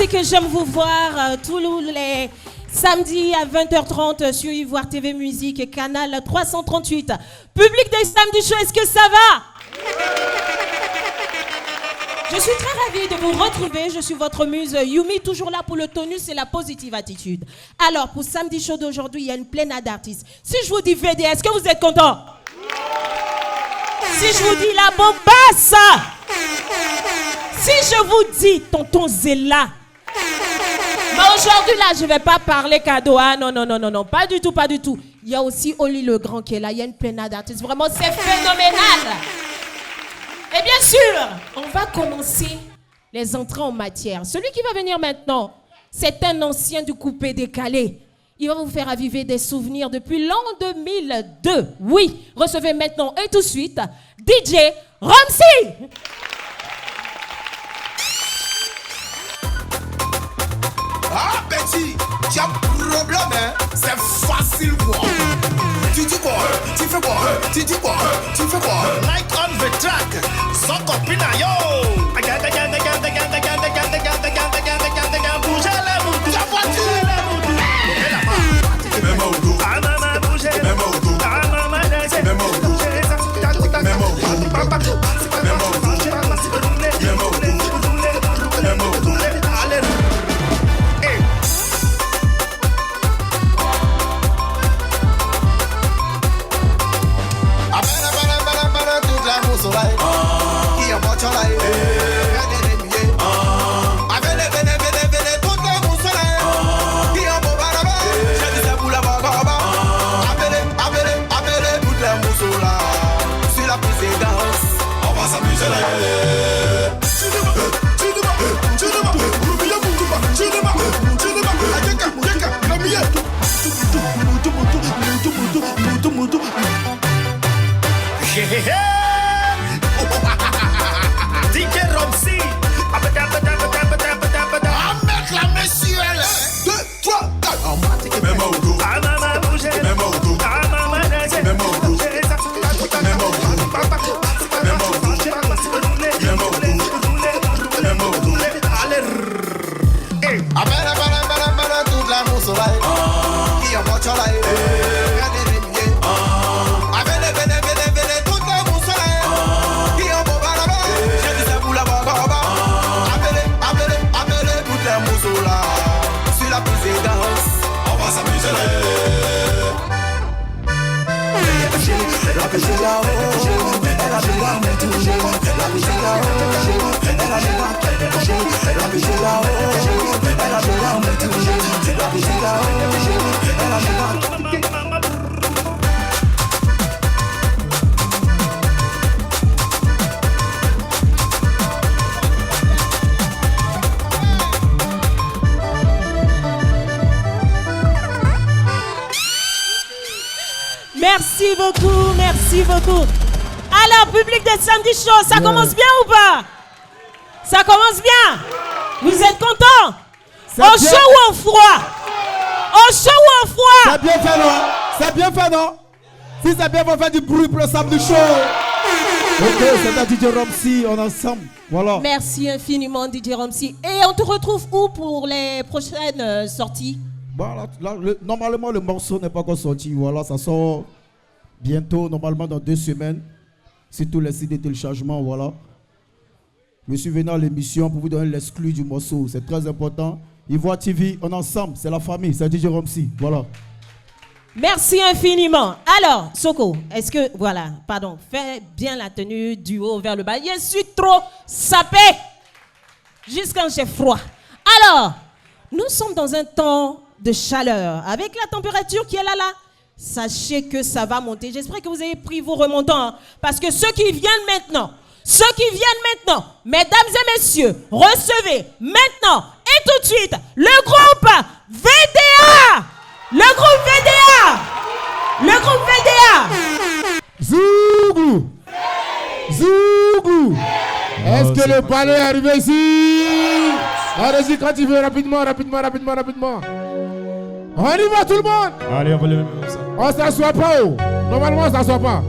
c'est que j'aime vous voir tous les samedis à 20h30 sur Ivoire TV Musique et Canal 338. Public des samedis show, est-ce que ça va? Je suis très ravie de vous retrouver. Je suis votre muse Yumi, toujours là pour le tonus et la positive attitude. Alors, pour samedi show d'aujourd'hui, il y a une plénade d'artistes. Si je vous dis VD, est-ce que vous êtes contents? Si je vous dis la bombasse, si je vous dis tonton Zella, mais aujourd'hui là, je ne vais pas parler cadeau. Ah non, pas du tout. Il y a aussi Oli le Grand qui est là. Il y a une plénade d'artistes. Vraiment, c'est phénoménal. Et bien sûr, on va commencer les entrées en matière. Celui qui va venir maintenant, c'est un ancien du coupé décalé. Il va vous faire raviver des souvenirs depuis l'an 2002. Oui, recevez maintenant et tout de suite DJ Romsy. Ah, Betty, tu as un problème, hein? C'est facile, quoi. Tu dis quoi? Tu fais quoi? Tu dis quoi? Tu fais quoi? Like on the track, sans copine, yo! Bougez la moudou, la voiture! Même au dos, même au dos, même au dos, même au dos, DJ Romsy, avec la messieurs, 2, 3, 4. Même au dos, même au dos, même au dos, Merci beaucoup. Alors, public de samedi show, ça commence bien ou pas? Ça commence bien? Vous êtes contents? Au chaud ou au froid? Au chaud ou au froid? C'est bien fait, non? C'est bien fait, non? Si c'est bien, on va faire du bruit pour le samedi show. Ok, c'est la DJ Romsy, on est ensemble. Voilà. Merci infiniment, DJ Romsy. Et on te retrouve où pour les prochaines sorties? Bon, là, normalement, le morceau n'est pas encore sorti. Voilà, ça sort bientôt, normalement dans 2 semaines. C'est tous les sites de téléchargement, voilà. Je suis venu à l'émission pour vous donner l'exclu du morceau. C'est très important. Ivoire TV, on est ensemble, c'est la famille, c'est DJ Romsy, voilà. Merci infiniment. Alors, Soko, est-ce que, voilà, pardon, fais bien la tenue du haut vers le bas. Je suis trop sapé, juste quand j'ai froid. Alors, nous sommes dans un temps de chaleur, avec la température qui est là. Sachez que ça va monter. J'espère que vous avez pris vos remontants, hein, parce que ceux qui viennent maintenant, mesdames et messieurs, recevez maintenant et tout de suite le groupe VDA. Le groupe VDA. Zougou. Zougou. Est-ce que le palais est arrivé ici? Allez-y quand tu veux, rapidement. On y va tout le monde. Allez, on va le mettre comme ça. On s'assoit pas, oh. Normalement on s'assoit pas.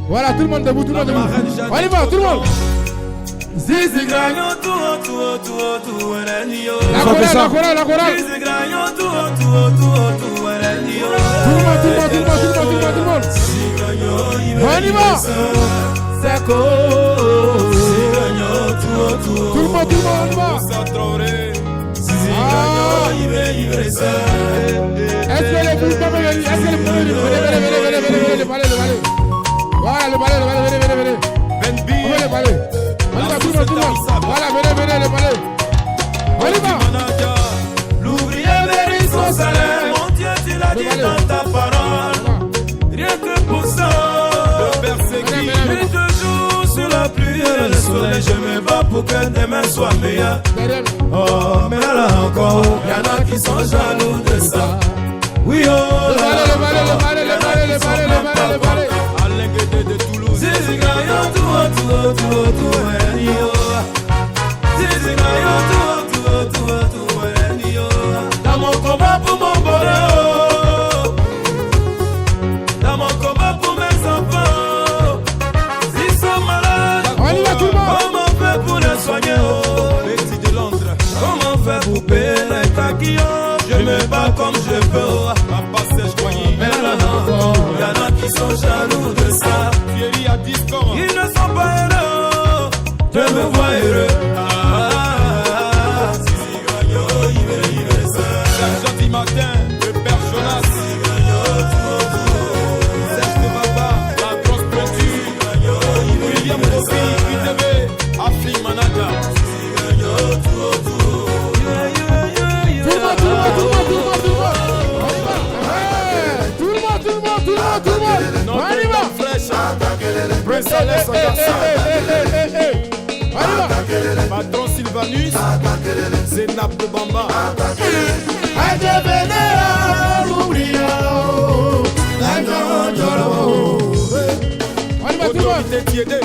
Voilà, tout le monde debout, On y va, tout le monde. Zizi Gagnon, tout, La chorale. Zizi Gagnon, tout, Tout le monde. On y va. Sako, Tout le monde, on y va. Est-ce que les poules peuvent venir? Est-ce que les poules venir? Venez, le balai. Voilà, le balai, venez. On va le balai. On y va, tout le monde. Voilà, venez, le balai. On y va. L'ouvrier mérite son salaire. Mon Dieu, tu l'as dit dans ta parole. Rien que pour ça, le persécuté. Et toujours sur la pluie et le soleil, je me bats pour que demain soit meilleur. Oh, mais là encore, y'en a qui sont jaloux de ça. Oui, oh, le balai. de Toulouse. Zizi Gagnon, tout, Zizi Gagnon, tout, dans mon combat pour mon bonheur, dans mon combat pour mes enfants. S'ils sont malades, comment faire pour les soigner? Betty de Londres, comment faire pour payer les taquillons? Je me bats comme je peux. Mais là, y'en a qui sont jaloux de ça. Ils ne sont pas heureux. Je me vois heureux. Zizi Gagnon, il veut ça. Chaque jeudi matin, le père Jonas. Zizi Gagnon, Serge de Baba, la grosse peinture. William Bossi, ITV, Afri Manager. Zizi Gagnon, tout. Patron Sylvanus, Zénap de Bamba. Autorité Tiédé.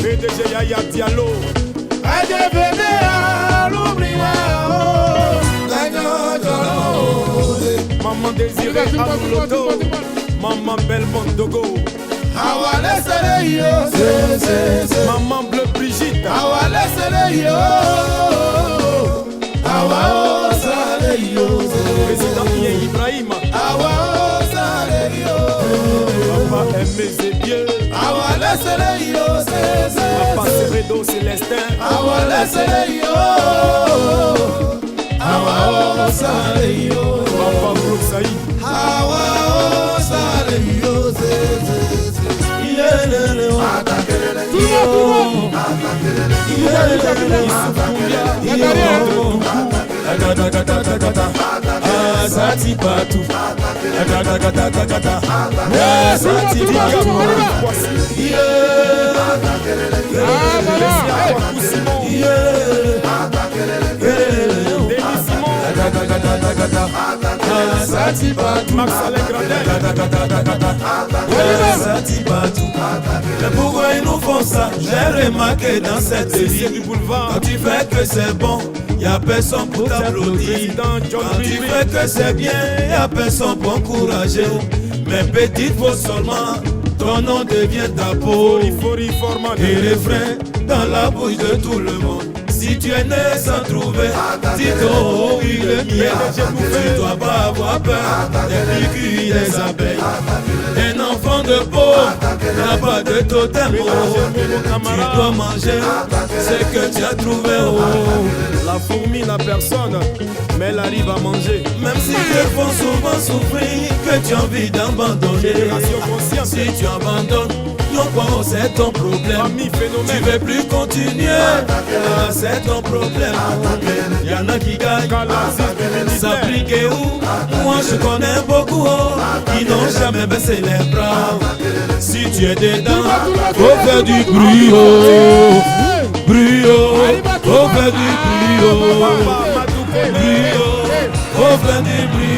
PDG Yaya Diallo. Maman Désiré Amuloto. Maman Belmont Dogo. Maman Bleu Brigitte. Président Ien Ibrahim. Papa Aimé Zébieux. Papa Seredo Célestin. Papa Brooke Saïd. Sati Patou. Max Alain mais pourquoi ils nous font ça? J'ai remarqué dans cette ville du boulevard. Quand tu fais que c'est bon, y'a personne pour t'applaudir. Quand tu fais que c'est bien, y'a personne pour encourager. Mais petite faut seulement, ton nom devient ta peau. Et refrain dans la bouche de tout le monde. Si tu es né sans trouver, dis-toi il est miel. Tu dois pas avoir peur des piqûres des abeilles. Un enfant de pauvre n'a pas de totem. Tu dois manger ce que tu as trouvé. La fourmi n'a personne, mais elle arrive à manger. Même si te font souvent souffrir, que tu as envie d'abandonner. Si tu abandonnes, non quoi, c'est ton problème. Tu veux plus continuer, c'est ton problème. Y'en a qui gagnent, s'appliquer où? Moi je connais beaucoup qui n'ont jamais baissé les bras. Si tu es dedans, faut faire du bruit, faut faire du bruit, faut faire du bruit.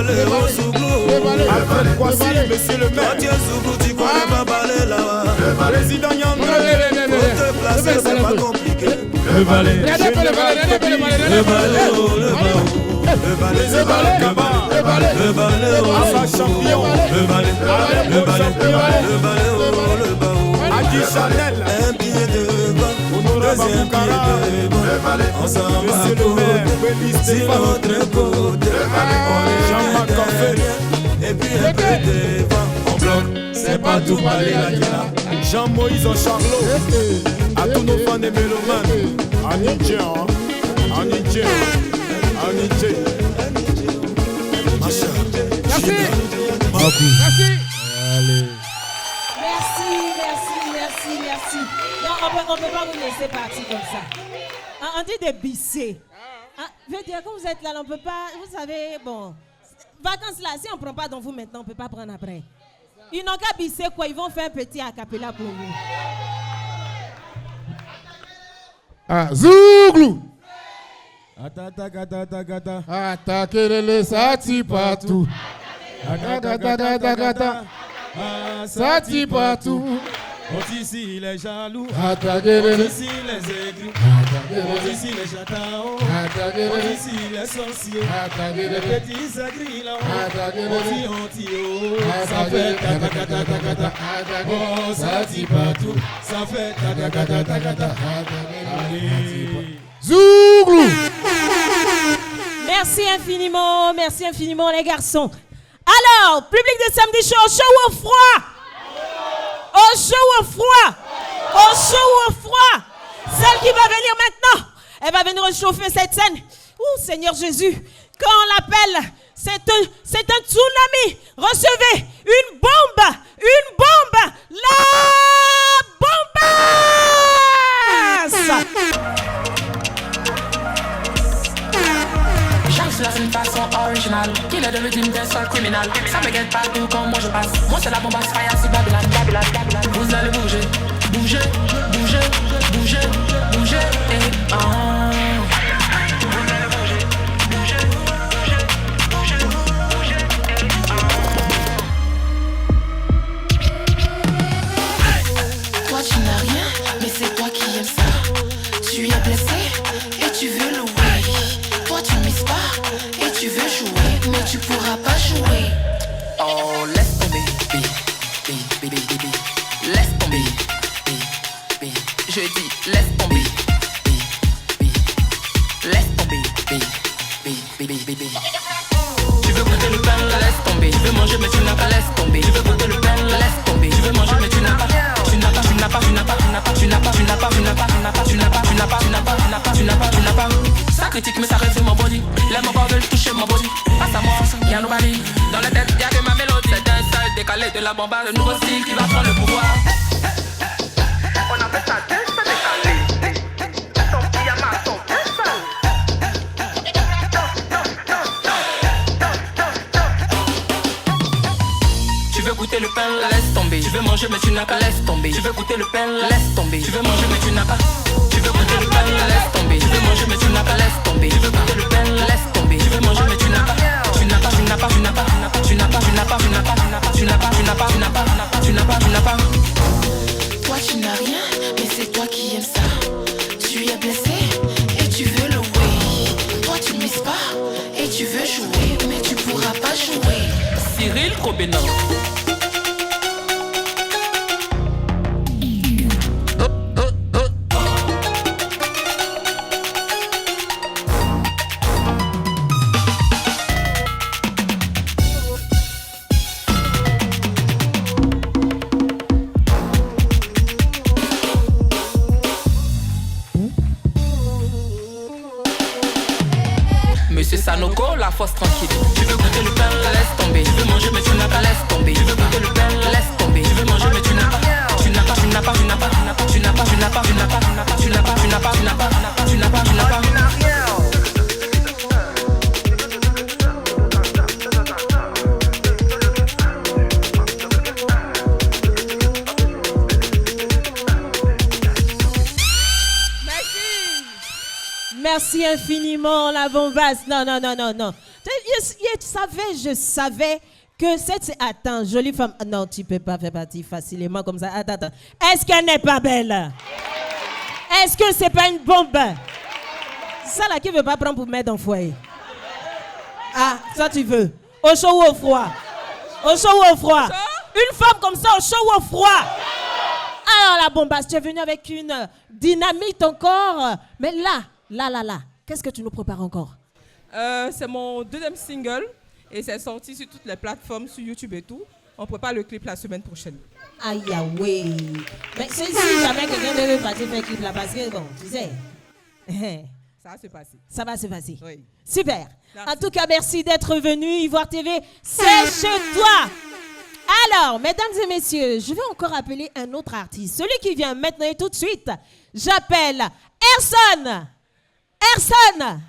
balai au Souglou. Alfred Kwasi, monsieur le maire. Mathieu Souglou, tu connais pas balai là-bas. Président Yandre, faut te placer, c'est pas compliqué. Le balai, le balai, le balai, le balai, le balai, le balai, champion, le balai, le balai, le balai, le balai. Adi Chanel, un billet de vin, deuxième billet de vin, on s'en va côté, si l'autre côté, on est Jean-Marc derrière, et puis un peu devant, on bloque, c'est pas tout balai la guilla. Jean-Moïse en Charlot, à tous nos fans et mélomanes, en Niger, en Niger, en Niger. Merci. Allez. Merci. Non, on peut pas vous laisser partir comme ça. On dit des bissés. Je veux dire, quand vous êtes là, on peut pas, vous savez, bon, vacances là, si on prend pas dans vous maintenant, on peut pas prendre après. Ils n'ont qu'à bisser quoi, ils vont faire un petit acapella pour vous. Zouglou. Atata. Attaquez les sati partout. Sati partout. On ici les jaloux, Attaquez on les ici les aigris, on ici les chatons, on ici les sorciers, les petits aigris là, on dit ça fait ta. Oh, ça dit partout, ça fait ta. Allez. Zouglou. Merci infiniment les garçons. Alors, public de samedi chaud, au chaud ou au froid? Au chaud ou au froid? Au chaud ou au froid? Celle qui va venir maintenant, elle va venir réchauffer cette scène. Ouh, Seignor Jésus, quand on l'appelle, c'est un tsunami. Recevez une bombe, la bombasse. Là c'est une façon originale. Qu'il est de l'ultime des sols criminels. Ça me guette partout quand moi je passe. Moi c'est la bombe à fire, c'est Babylone. Vous allez bouger. Et Toi tu n'as rien, mais c'est toi qui aimes ça. Tu es blessé et tu veux le way. Toi tu mises pas et tu veux jouer, mais tu pourras pas jouer. Oh laisse tomber, baby. Laisse tomber, baby. Je dis laisse tomber, laisse tomber, baby. Tu veux goûter le pain, laisse tomber. Tu veux manger mais tu n'as pas, laisse tomber. Tu veux goûter le pain, laisse tomber. Tu veux manger mais tu n'as pas. Ça critique mais ça reste mon body. Les membres veulent toucher mon body. Face à moi, y'a nobody. Dans la tête y'a que ma mélodie. C'est un style décalé de la bomba. Le nouveau style qui va prendre le pouvoir. On appelle ça dance décalé. Ton pyjama, ton Tu veux goûter le pain, laisse tomber. Tu veux manger mais tu n'as pas, laisse tomber. Tu veux goûter le pain, laisse tomber. Tu veux manger mais tu n'as pas. Tu veux goûter le pain, laisse tomber. Tu veux manger mais tu n'as pas, laisse tomber. Tu veux goûter le pain, laisse tomber. Tu veux manger mais tu n'as pas. Tu n'as pas. Toi tu n'as rien, mais c'est toi qui aimes ça. Tu es blessé et tu veux le way. Toi tu mises pas et tu veux jouer, mais tu pourras pas jouer. Cyril Robénin. Monsieur Sanoko, la force tranquille. Tu veux goûter le pain, laisse tomber. Tu veux manger mais tu n'as pas, laisse tomber. Tu veux goûter le pain, laisse tomber. Tu veux manger mais tu n'as pas. Tu n'as pas. Merci infiniment, la bombasse. Non. je savais que cette... Attends, jolie femme... Non, tu peux pas faire partie facilement comme ça. Attends. Est-ce qu'elle n'est pas belle? Est-ce que c'est pas une bombe? Ça là qui veut pas prendre pour mettre dans le foyer. Ah, ça tu veux. Au chaud ou au froid? Au chaud ou au froid? Une femme comme ça, au chaud ou au froid? Alors la bombasse, tu es venue avec une dynamite encore. Mais là, qu'est-ce que tu nous prépares encore? C'est mon deuxième single et c'est sorti sur toutes les plateformes, sur YouTube et tout. On prépare le clip la semaine prochaine. Aïe, oui. Mais si jamais quelqu'un veut partir faire le clip là, parce que bon, tu sais. Ça va se passer. Ça va se passer. Oui. Super. Merci. En tout cas, merci d'être venu. Ivoire TV, c'est chez toi. Alors, mesdames et messieurs, je vais encore appeler un autre artiste. Celui qui vient maintenant et tout de suite. J'appelle Erson. Erson.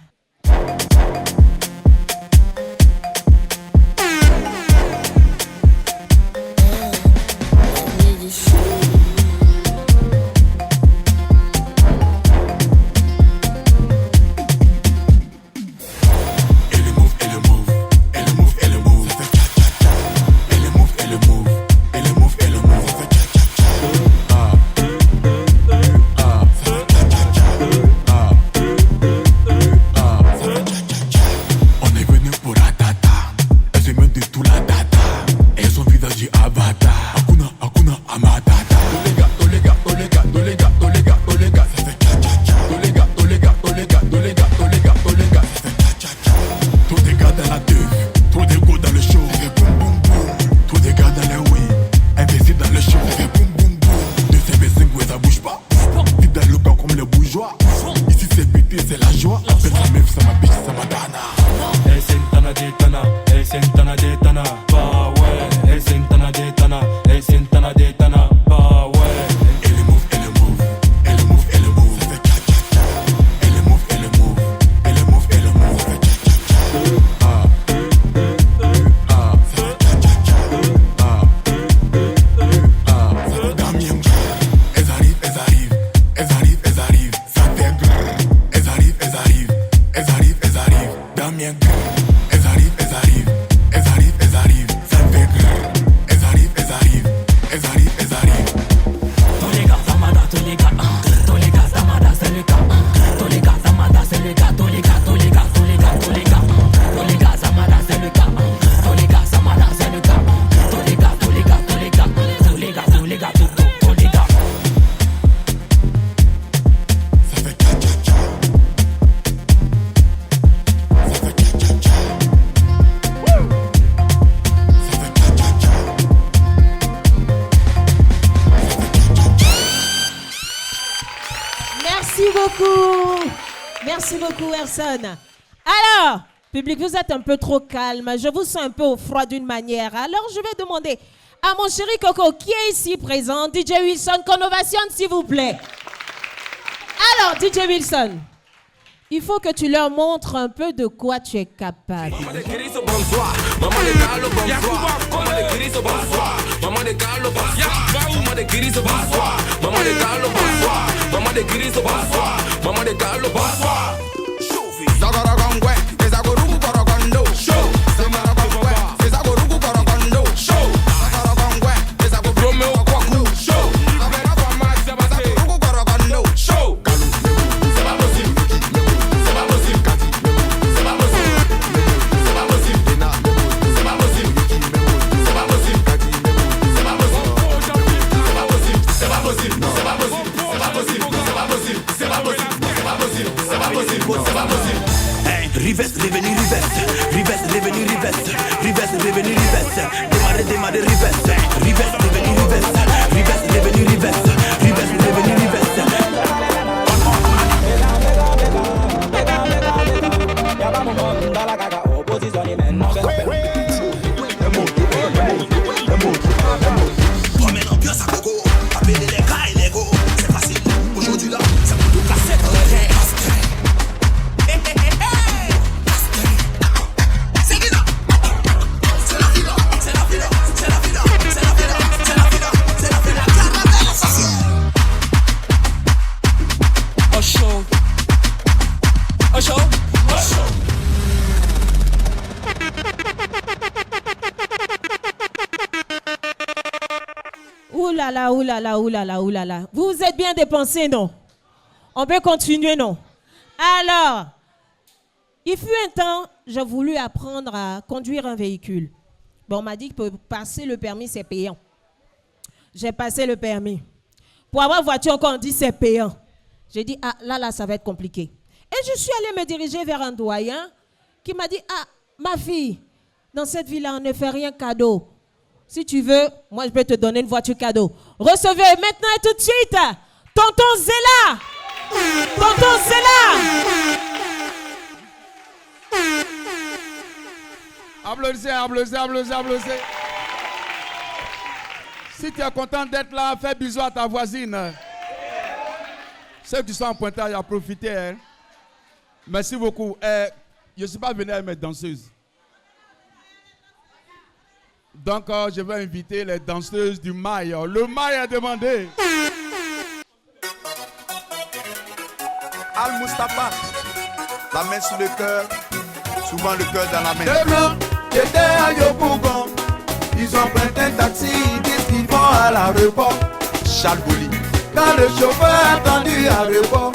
Merci beaucoup, Erson. Alors, public, vous êtes un peu trop calme. Je vous sens un peu au froid d'une manière. Alors, je vais demander à mon chéri Coco, qui est ici présent, DJ Wilson, qu'on ovationne, s'il vous plaît. Alors, DJ Wilson, il faut que tu leur montres un peu de quoi tu es capable. Ouh là là, ouh là là, ouh là là, ouh là là. Vous vous êtes bien dépensés, non? On peut continuer, non? Alors, il fut un temps, j'ai voulu apprendre à conduire un véhicule. Bon, on m'a dit que pour passer le permis, c'est payant. J'ai passé le permis. Pour avoir voiture, encore on dit c'est payant. J'ai dit, ah là, ça va être compliqué. Et je suis allée me diriger vers un doyen qui m'a dit, ah, ma fille, dans cette ville-là, on ne fait rien cadeau. Si tu veux, moi, je peux te donner une voiture cadeau. Recevez maintenant et tout de suite, Tonton Zéla. Tonton Zéla. Applaudissez, applaudissez, applaudissez, applaudissez. Si tu es content d'être là, fais bisous à ta voisine. Ceux qui sont en pointage, à profiter. Hein. Merci beaucoup. Je ne suis pas venu avec mes danseuses. Donc, je vais inviter les danseuses du mail. Le mail a demandé. Al-Mustafa, la main sur le cœur, souvent le cœur dans la main. Les blancs qui étaient à Yopougon, ils ont pris un taxi, ils disent qu'ils vont à l'aéroport. Charles Boli. Quand le chauffeur a attendu à l'aéroport,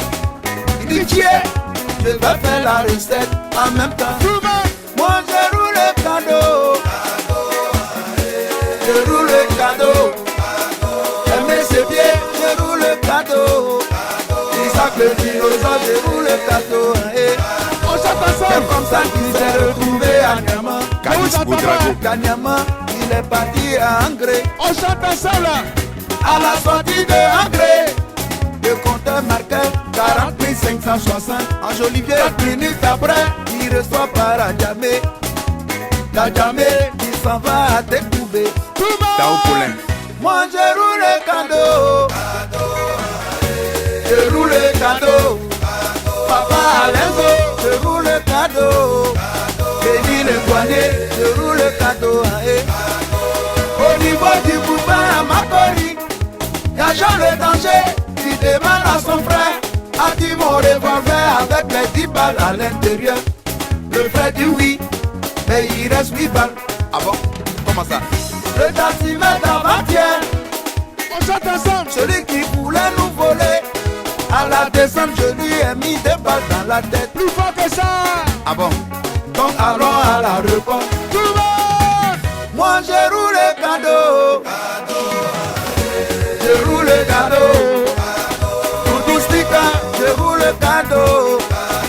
il dit tiens, je vais faire la recette en même temps. Moi je roule le cadeau, je roule le cadeau. Aimez c'est bien, je roule le cadeau. Isaac le dinosaure, je roule le cadeau. C'est comme ça qu'il s'est retrouvé à Niamey. À Niamey, il est parti à Angré. On chante ensemble là. À la sortie de Angré, le compteur marquait 40 560. En Jolivier, 4 minutes après, il reçoit par Adjamé. D'Adjamé, il s'en va à Tekouvé. Moi je roule le cadeau. Je roule le cadeau. Papa Alenzo, je roule le cadeau. Béni le poignet, je roule le cadeau. Au niveau du boulevard à Makori, y'a Jean le danger, il demande à son frère, as-tu mon revolver avec les 10 balles à l'intérieur? Le frère dit oui, mais il reste 8 balles. Ah bon? Comment ça? Le taximètre avant-hier, On chante ensemble. celui qui voulait nous voler, à la descente je lui ai mis 2 balles dans la tête. Plus fort que ça. Ah bon? Donc allons à l'aéroport. Tout le monde. Moi je roule le cadeau. Je roule le cadeau. Tout sticker, je roule le cadeau.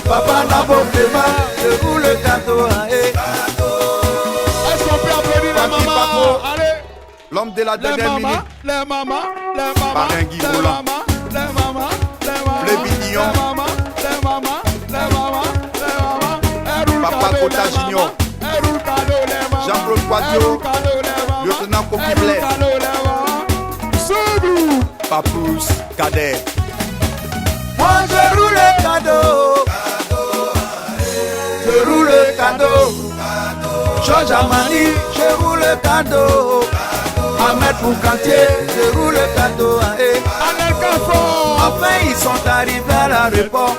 Papa Nabo Clément, je roule le cadeau. Est-ce qu'on peut applaudir la Papi maman? Paco. Allez. L'homme de la Les dernière mamans, minute. les mamans, les mamans, Parrain Guy les Roland. mamans, les mamans, les mamans, Le Bignon. les mamans, les mamans, les mamans, les mamans. Elle roule Papa cadeau, Kota les Junior. mamans. Elle roule cadeau, les mamans. Jean-Claude Elle Quadio. roule cadeau, les mamans. Lieutenant Kofi Elle roule Blaise. cadeau, les mamans. Soubou. Papous, Kader. Moi je roule le cadeau. Je roule le cadeau. Georges Amani, je roule le cadeau. Ahmed Boukantier, je roule le cadeau. Anel Kafon. Enfin ils sont arrivés à l'aéroport.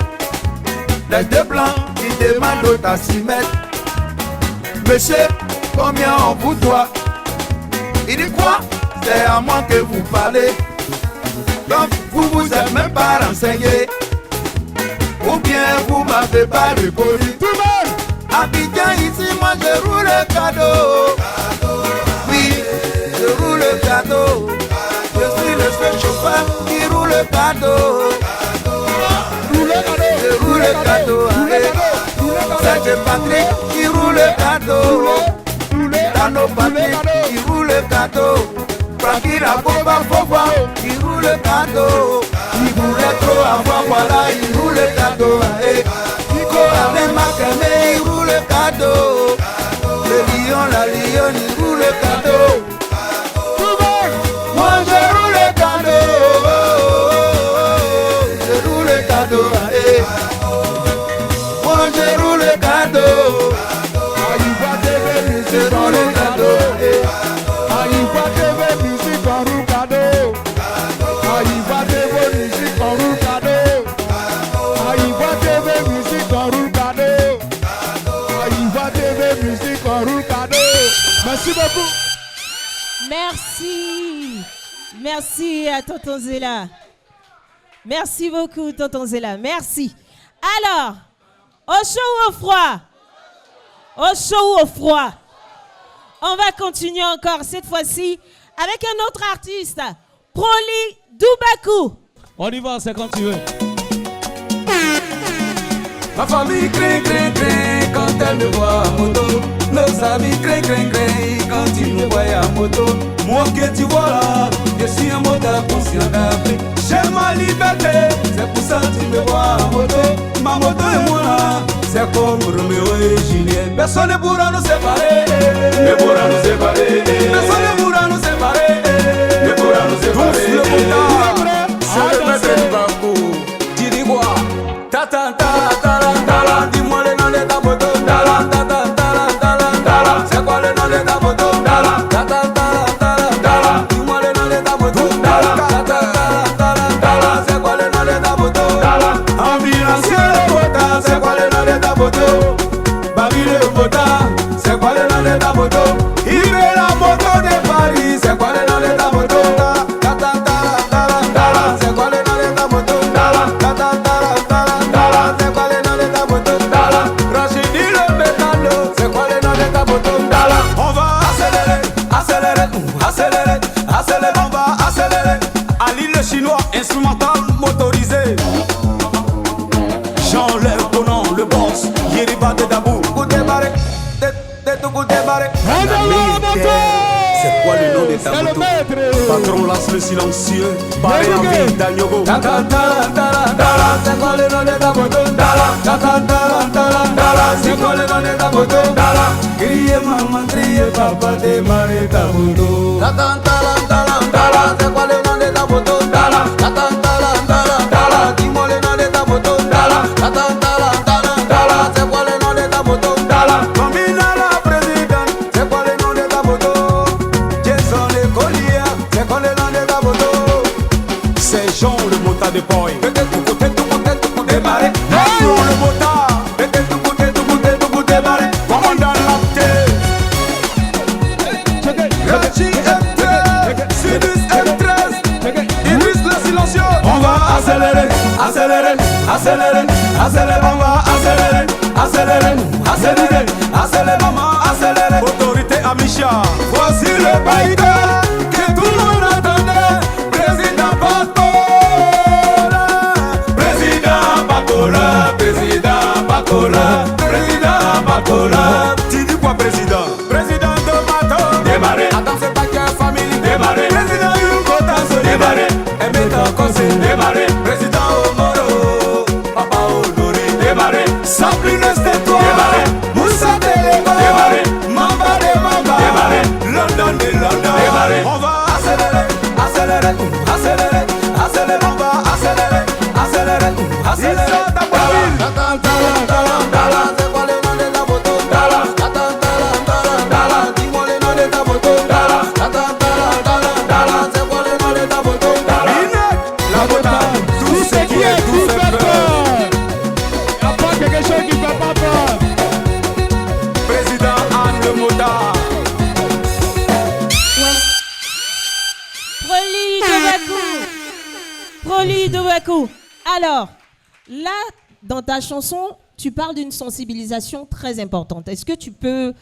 Les 2 blancs qui demandent au taximètre, monsieur, combien on vous doit? Il dit quoi? C'est à moi que vous parlez. Donc vous vous êtes même pas renseigné. Ou bien vous m'avez pas répondu. Tout le monde. Abidjan ici, moi je roule le cadeau. Oui, je roule le cadeau. Je suis le seul chauffeur qui roule le cadeau. Je roule le cadeau. C'est Patrick qui roule le cadeau. Dano Patrick qui roule le cadeau. Francky la Boba Boba qui roule le cadeau. Il voulait trop avoir, voilà, il roule le cadeau. Nico Alain Makame, il roule le cadeau. Le lion, la lionne, il roule le cadeau. Moi je roule le cadeau. Je roule le cadeau. Moi je roule le cadeau. Je roule le cadeau. Aïva TV musique en roule cadeau. Aïva TV musique en roule cadeau. Aïva TV musique en roule cadeau. Aïva TV musique en roule cadeau. Merci beaucoup. Merci. Merci à Tonton Zéla. Merci beaucoup, Tonton Zéla. Merci. Alors, au chaud ou au froid? Au chaud ou au froid? On va continuer encore cette fois-ci avec un autre artiste, Proli Doubakou. On y va, c'est quand tu veux. Ma famille craint, craint, craint quand elle me voit à moto. Nos amis craint, craint, craint quand ils me voient à moto. Moi que tu vois là, je suis un motard conscient d'Afrique. J'ai ma liberté, c'est pour ça que tu me vois à moto. Ma moto et moi là, c'est comme Roméo et Julien. Personne ne pourra nous séparer. Ne pourra nous séparer. Personne ne pourra nous séparer. Ne pourra nous séparer. Tous le motard, c'est le maître du parcours. Tu dis quoi? Ta ta ta ta ta, dis-moi le nom de ta moto. Ta ta ta ta ta, c'est quoi le nom de ta moto? Ta ta ta ta ta, dis-moi le nom de ta moto. Ta ta ta ta, c'est quoi le nom de ta moto? Ambulancier le motard, c'est quoi le nom de ta moto? Babi le motard, c'est quoi le nom de ta moto? Il veut la moto de Paris, c'est quoi le nom de ta moto? Ta ta ta ta, c'est quoi le nom de ta moto? Ta ta ta ta, c'est quoi le nom de ta moto? Rachidi le métallo, c'est quoi le nom de ta moto? On va accélérer, accélérer, accélérer, accélérer, on va accélérer. Ali le chinois, instrumental motorisé. J'enlève ton nom, le boss, Yeriba de Dabou. Côté barré, tête au côté barré. C'est quoi le nom de ta moto? Patron lasse le silencieux, barré en ville d'Agnogo. Ta ta ta ta ta, c'est quoi le nom de ta moto? Ta ta ta ta ta, c'est quoi le nom de ta moto? Criez maman, criez papa, démarrez ta moto. Ta ta ta ta, c'est quoi le nom de ta moto? Ta ta ta ta, dis-moi le nom de ta moto. Ta ta ta, c'est quoi le nom de ta moto? Combina la présidente, c'est quoi le nom de ta moto? Jason le collier, c'est quoi le nom de ta moto? C'est Jean le motard de boy. Peut-être tout démarrer. Jean le motard. Peut-être tout démarrer. Commandant l'apté. Rachi M13, Sudus M13, Idriss le silencieux. On va accélérer, accélérer, accélérer, accélérer. On va accélérer, accélérer, accélérer, accélérer. Maman, accélérer. Autorité Amisha. Voici le baïka que tout le monde attendait. Président Bakola, président Bakola, président Bakola, président Bakola. Tu dis quoi, président? Président de Mato. Démarrer. Attends, c'est pas qu'un famille. Démarrer. Président Yuko Tanso. Démarrer. Emeta Kose. Démarrer. Président Omoro. Papa Odori. Démarrer. Sapli Nestetoi. Démarrer. Moussa Telego. Démarrer. Mamba de Mamba. Démarrer. London de London. Démarrer. On va accélérer, accélérer, accélérer, accélérer. On va accélérer, accélérer, accélérer. C'est quoi le nom de ta moto? Dis-moi le nom de ta moto. C'est quoi le nom de ta moto? La moto, tout ce qui est tout fait peur. Y'a pas quelque chose qui fait pas peur. Président Anne le motard. Proli Doubakou. Proli Doubakou. Alors, là, dans ta chanson, tu parles d'une sensibilisation très importante. Est-ce que tu peux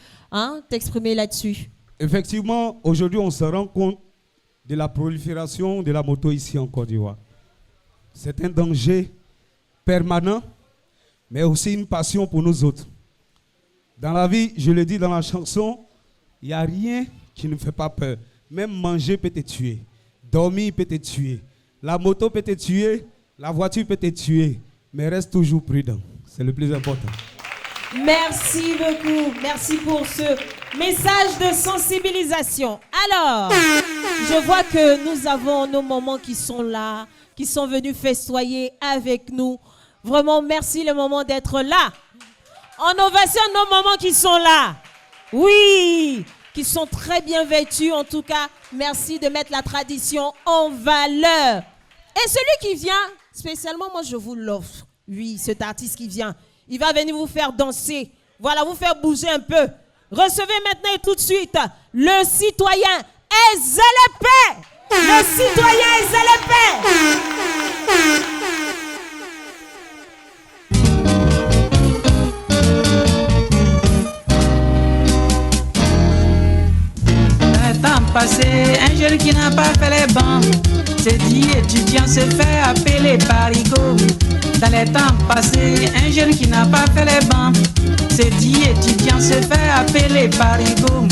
t'exprimer là-dessus? Effectivement, aujourd'hui, on se rend compte de la prolifération de la moto ici en Côte d'Ivoire. C'est un danger permanent, mais aussi une passion pour nous autres. Dans la vie, je le dis dans la chanson, il n'y a rien qui ne fait pas peur. Même manger peut te tuer, dormir peut te tuer, la moto peut te tuer, la voiture peut te tuer, mais reste toujours prudent. C'est le plus important. Merci beaucoup. Merci pour ce message de sensibilisation. Alors, je vois que nous avons nos moments qui sont là, qui sont venus festoyer avec nous. Vraiment, merci le moment d'être là. On ovationne nos moments qui sont là. Oui, qui sont très bien vêtus. En tout cas, merci de mettre la tradition en valeur. Et celui qui vient, spécialement, moi, je vous l'offre. Oui, cet artiste qui vient, il va venir vous faire danser. Voilà, vous faire bouger un peu. Recevez maintenant et tout de suite le citoyen SLP. Les citoyens ZLP. Passé, un jeune qui n'a pas fait les bancs s'est dit étudiant se fait appeler parigo. Dans les temps passés, un jeune qui n'a pas fait les bancs s'est dit étudiant se fait appeler parigo.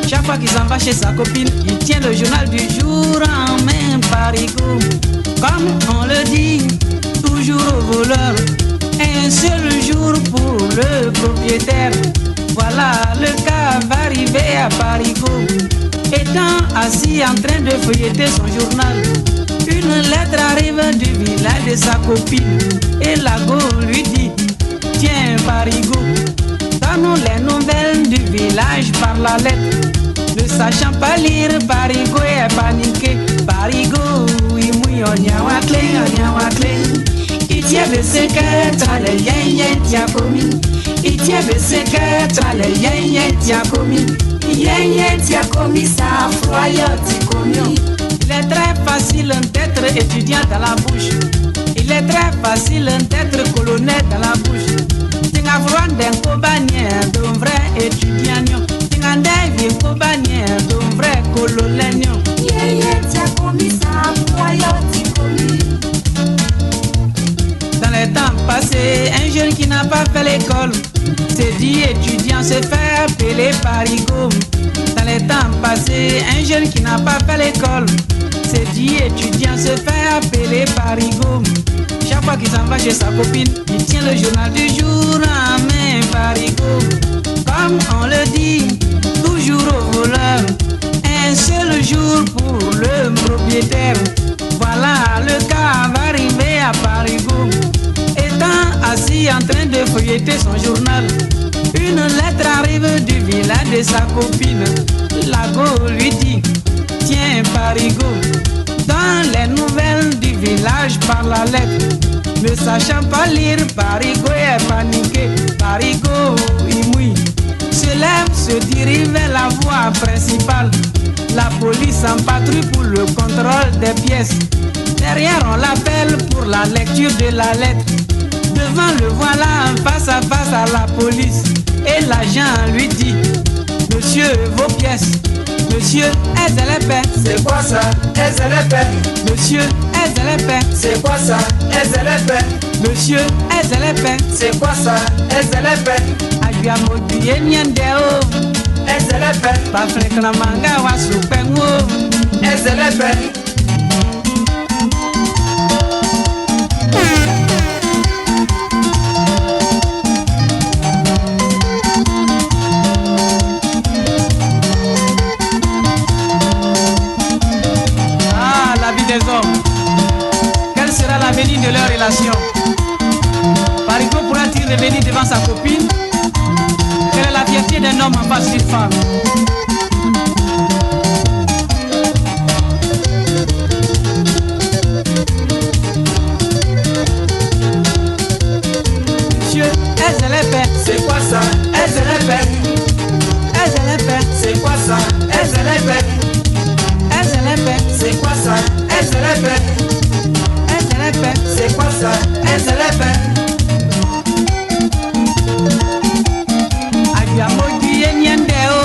Chaque fois qu'il s'en va chez sa copine, il tient le journal du jour en main parigo. Comme on le dit, toujours au voleur, un seul jour pour le propriétaire. Voilà, le cas va arriver à parigo. Étant assis en train de feuilleter son journal, une lettre arrive du village de sa copine. Et la go lui dit: tiens parigo, donne-nous les nouvelles du village par la lettre. Ne sachant pas lire, parigo est paniqué. Parigo, oui, oui, on y a wakle. Il tient le secret, les yen t'y a commis. Il tient le secret, les yen t'y a commis. Tu as commis ça, t'y commis. Il est très facile d'être étudiant dans la bouche. Il est très facile d'être colonel dans la bouche. Tu as voulu d'un compagnon, d'un vrai étudiant. Tu as des compagnon, d'un vrai colonel. Tu as commis ça, t'y commis. Dans les temps passés, un jeune qui n'a pas fait l'école s'est dit étudiant se fait appeler parigo. Dans les temps passés, un jeune qui n'a pas fait l'école s'est dit étudiant se fait appeler parigo. Chaque fois qu'il s'en va chez sa copine, il tient le journal du jour en main parigo. Comme on le dit, toujours au voleur, un seul jour pour le propriétaire. Voilà, le cas va arriver à parigo. Étant assis en train de feuilleter son journal, une lettre arrive du village de sa copine. La go lui dit: tiens parigo, dans les nouvelles du village par la lettre. Ne sachant pas lire, parigo est paniqué. Parigo, oui, se lève, se dirige vers la voie principale. La police en patrouille pour le contrôle des pièces. Derrière on l'appelle pour la lecture de la lettre. Devant le voilà face à la police. Et l'agent lui dit: monsieur, vos pièces. Monsieur, SLP. C'est quoi ça, SLP? Monsieur, SLP. C'est quoi ça, SLP? Monsieur, SLP. C'est quoi ça, SLP? Aguamodi Nyandeo. SLP. Bafrekna manga wa supengo. SLP. Des hommes. Quel sera l'avenir de leur relation? Parigo pourra-t-il revenir devant sa copine? Quelle est la fierté d'un homme en face d'une femme? Monsieur, SLP. C'est quoi ça, SLP? SLP. C'est quoi ça, SLP? SLP. C'est quoi ça, SLP? SLP. C'est quoi ça, SLP? Aguamodi Nyandeo.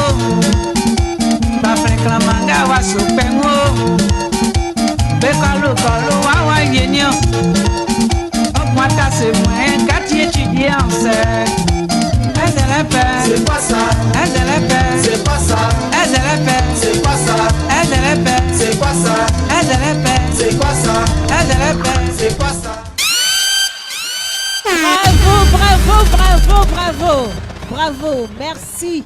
Bafrekla manga wa supengo. Bekalo kalo wa wa yenyo. Okwata se mwen kati étudiant c'est. SLP. C'est quoi ça, SLP? C'est quoi ça, SLP? C'est quoi ça, SLP? C'est quoi ça, SLP? C'est quoi ça, SLP? C'est quoi ça? Bravo, merci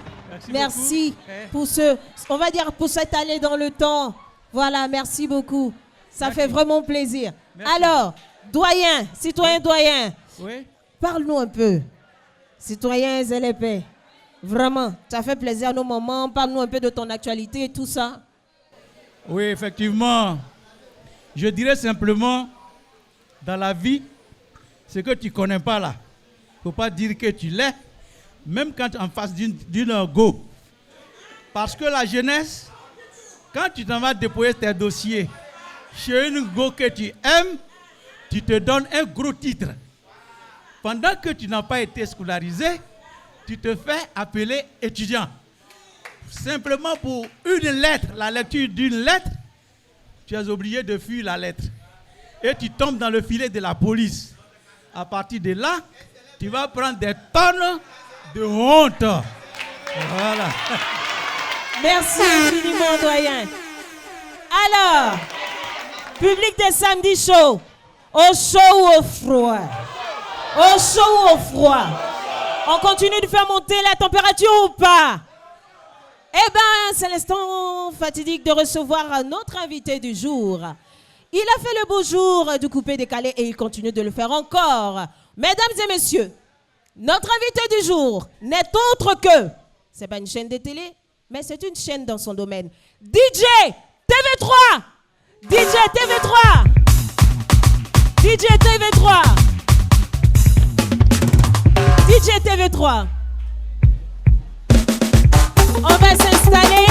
pour ce, on va dire pour cette année dans le temps. Voilà, merci beaucoup. Ça fait vraiment plaisir. Merci. Alors, doyen, citoyen doyen, oui. Parle-nous un peu. Citoyen ZLP, vraiment, ça fait plaisir à nos moments. Parle-nous un peu de ton actualité et tout ça. Oui, effectivement. Je dirais simplement, dans la vie, ce que tu ne connais pas là, il ne faut pas dire que tu l'es, même quand tu es en face d'une go. Parce que la jeunesse, Quand tu t'en vas déposer tes dossiers chez une go que tu aimes, tu te donnes un gros titre. Pendant que tu n'as pas été scolarisé, tu te fais appeler étudiant. Simplement pour une lettre, la lecture d'une lettre, tu es obligé de fuir la lettre. Et tu tombes dans le filet de la police. À partir de là, tu vas prendre des tonnes de honte. Voilà. Merci infiniment, doyen. Alors, public des samedis chauds, au chaud ou au froid? Au chaud ou au froid? On continue de faire monter la température ou pas? Eh bien, c'est l'instant fatidique de recevoir notre invité du jour. Il a fait le beau jour du coupé décalé et il continue de le faire encore. Mesdames et messieurs, notre invité du jour n'est autre que, c'est pas une chaîne de télé, mais c'est une chaîne dans son domaine. DJ TV3! DJ TV3! DJ TV3! DJ TV3! On va s'installer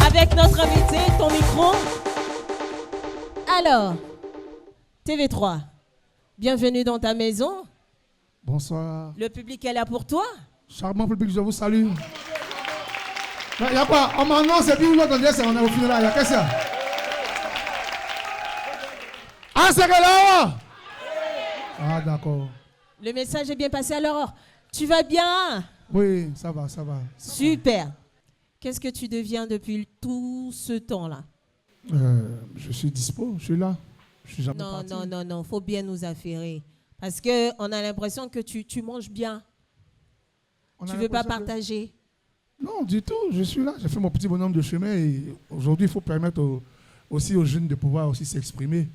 avec notre invité, ton micro. Alors, TV3, bienvenue dans ta maison. Bonsoir. Le public est là pour toi. Charmant public, je vous salue. Il y a quoi? On m'annonce et puis vous m'entendez, on est au funérailles. Il y a qu'est-ce que c'est? Ah, c'est que là? Ah, d'accord. Le message est bien passé alors. Tu vas bien? Oui, ça va, ça va. Super. Qu'est-ce que tu deviens depuis tout ce temps-là? Je suis dispo, je suis là. Je suis jamais parti. Non, faut bien nous affairer. Parce qu'on a l'impression que tu manges bien. Tu ne veux pas partager? Non, du tout, je suis là. J'ai fait mon petit bonhomme de chemin et aujourd'hui, il faut permettre aussi aux jeunes de pouvoir aussi s'exprimer.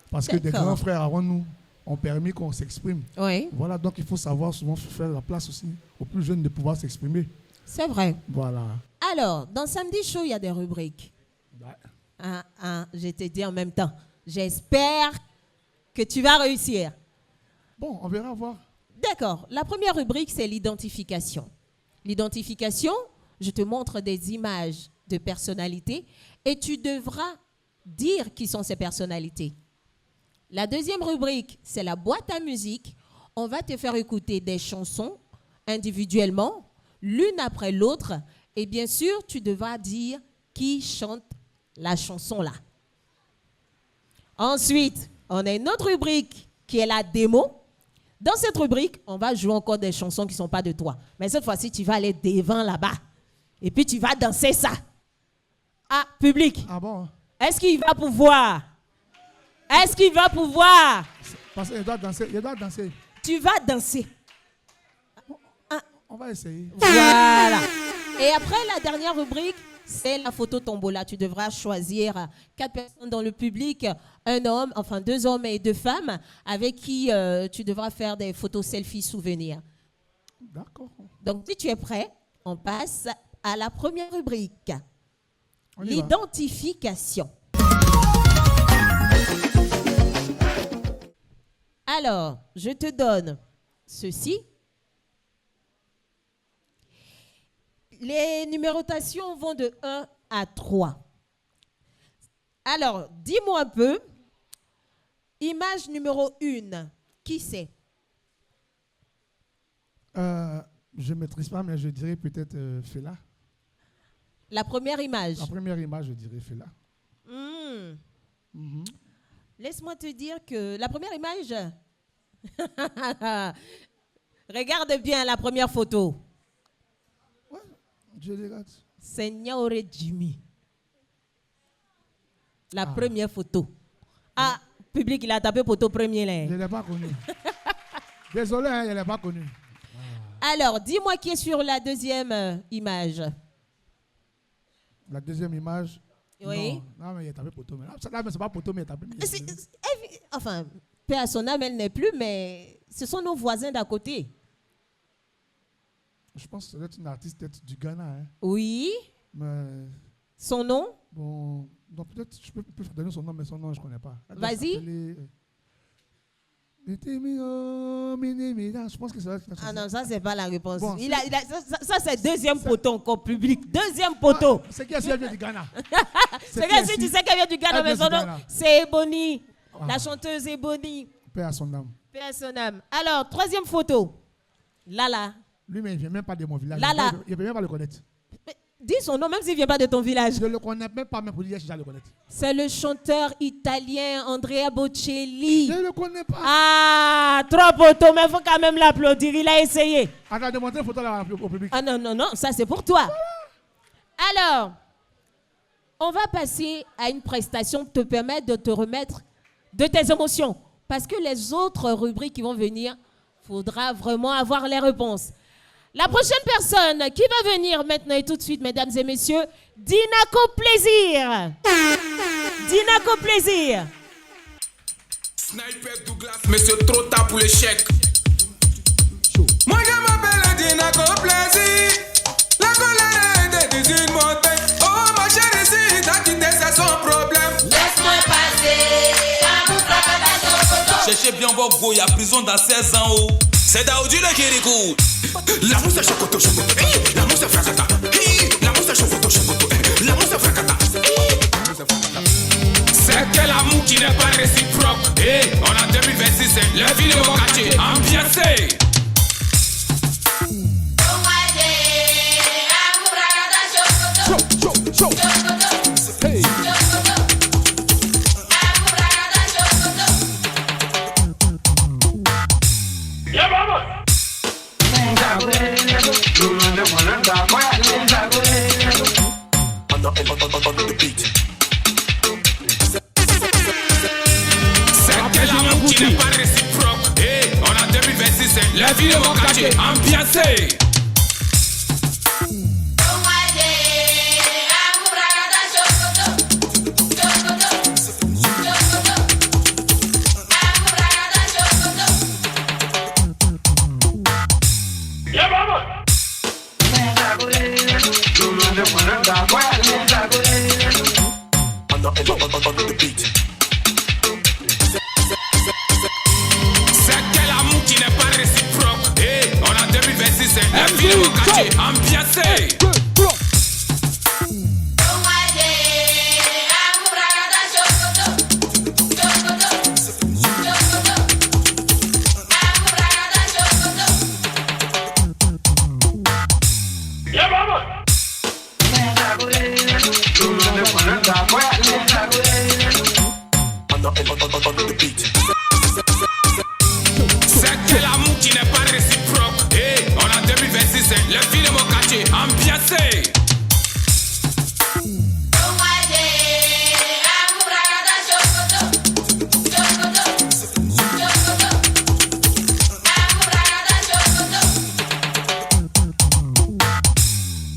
Parce que des grands frères avant nous ont permis qu'on s'exprime. Oui. Voilà, donc il faut savoir souvent faire la place aussi aux plus jeunes de pouvoir s'exprimer. C'est vrai. Voilà. Alors, dans Samedi Show, il y a des rubriques. Ouais. Je t'ai dit en même temps. J'espère que tu vas réussir. Bon, on verra voir. D'accord. La première rubrique, c'est l'identification. L'identification, je te montre des images de personnalités et tu devras dire qui sont ces personnalités. La deuxième rubrique, c'est la boîte à musique. On va te faire écouter des chansons individuellement, l'une après l'autre. Et bien sûr, tu devras dire qui chante la chanson là. Ensuite, on a une autre rubrique qui est la démo. Dans cette rubrique, on va jouer encore des chansons qui ne sont pas de toi. Mais cette fois-ci, tu vas aller devant là-bas. Et puis, tu vas danser ça. Ah, public. Ah bon? Est-ce qu'il va pouvoir? Est-ce qu'il va pouvoir? Parce qu'il doit danser. Il doit danser. Tu vas danser. On va essayer. Voilà. Et après, la dernière rubrique, c'est la photo tombola. Tu devras choisir 4 personnes dans le public, un homme, enfin 2 hommes et 2 femmes, avec qui tu devras faire des photos selfies souvenirs. D'accord. Donc, si tu es prêt, on passe à la première rubrique. L'identification. Alors, je te donne ceci. Les numérotations vont de 1 à 3. Alors, dis-moi un peu. Image numéro 1, qui c'est? Je ne maîtrise pas, mais je dirais peut-être Fela. La première image. La première image, je dirais Fela. Laisse-moi te dire que la première image... Regarde bien la première photo. Ouais, je regarde. Seigneur Jimmy. La première photo. Ah, public, il a tapé photo premier là. Je ne l'ai pas connu. Désolé, je ne l'ai pas connu. Alors, dis-moi qui est sur la deuxième image. La deuxième image. Oui. Non, mais il a tapé photo. Là, mais c'est pas photo, mais il a tapé. Enfin, paix à son âme, elle n'est plus, mais ce sont nos voisins d'à côté. Je pense que c'est une artiste peut-être du Ghana. Hein. Oui. Mais... Son nom? Bon, donc peut-être je peux donner son nom, mais son nom, je ne connais pas. Vas-y. Je pense que c'est ça. Ah non, ça, c'est pas la réponse. Bon, ça, c'est deuxième poteau encore public. Deuxième poteau. C'est qui vient du Ghana? C'est que si tu sais qu'elle vient du Ghana, mais son nom, c'est Ebony. La chanteuse Ebony. Paix à son âme. Paix à son âme. Alors, troisième photo. Lala. Lui-même, il ne vient même pas de mon village. Lala. Il ne peut même pas le connaître. Mais dis son nom, même s'il ne vient pas de ton village. Je ne le connais même pas, même pour dire que je le connais. C'est le chanteur italien Andrea Bocelli. Je ne le connais pas. Ah, trois photos, mais il faut quand même l'applaudir. Il a essayé. Attends, demandez une photo là au public. Ah non, non, non, ça c'est pour toi. Alors, on va passer à une prestation qui te permet de te remettre de tes émotions. Parce que les autres rubriques qui vont venir, il faudra vraiment avoir les réponses. La prochaine personne qui va venir maintenant et tout de suite, mesdames et messieurs, Dinaco Plaisir. Dinaco Plaisir. Sniper Douglas, mais c'est trop tard pour l'échec. Moi je m'appelle Dinaco Plaisir. La colère est des usines montées. Oh ma chérie, si t'as quitté, c'est son problème. Laisse-moi passer. Cherchez bien vos go, y'a prison dans 16 ans. Oh. C'est Daoudi le Kirikou. La mousse est chocoto, chocoto. La mousse est fracata. La mousse est chocoto, chocoto. La mousse est fracata. C'est que l'amour qui n'est pas réciproque. Et on a 2026, c'est le ville de mon quartier. Ambiancé. Hey. Yeah, vamos. C'est que l'amour qui n'est pas réciproque. Et on a 2026, c'est le ville de mon quartier. Ambiancé. Yeah, vamos. C'est que l'amour qui n'est pas réciproque. Et on a 2026, c'est le ville de mon quartier. Ambiancé. Yeah, vamos. C'est que l'amour qui n'est pas réciproque. Et on a 2026, c'est le ville de mon quartier. Ambiancé.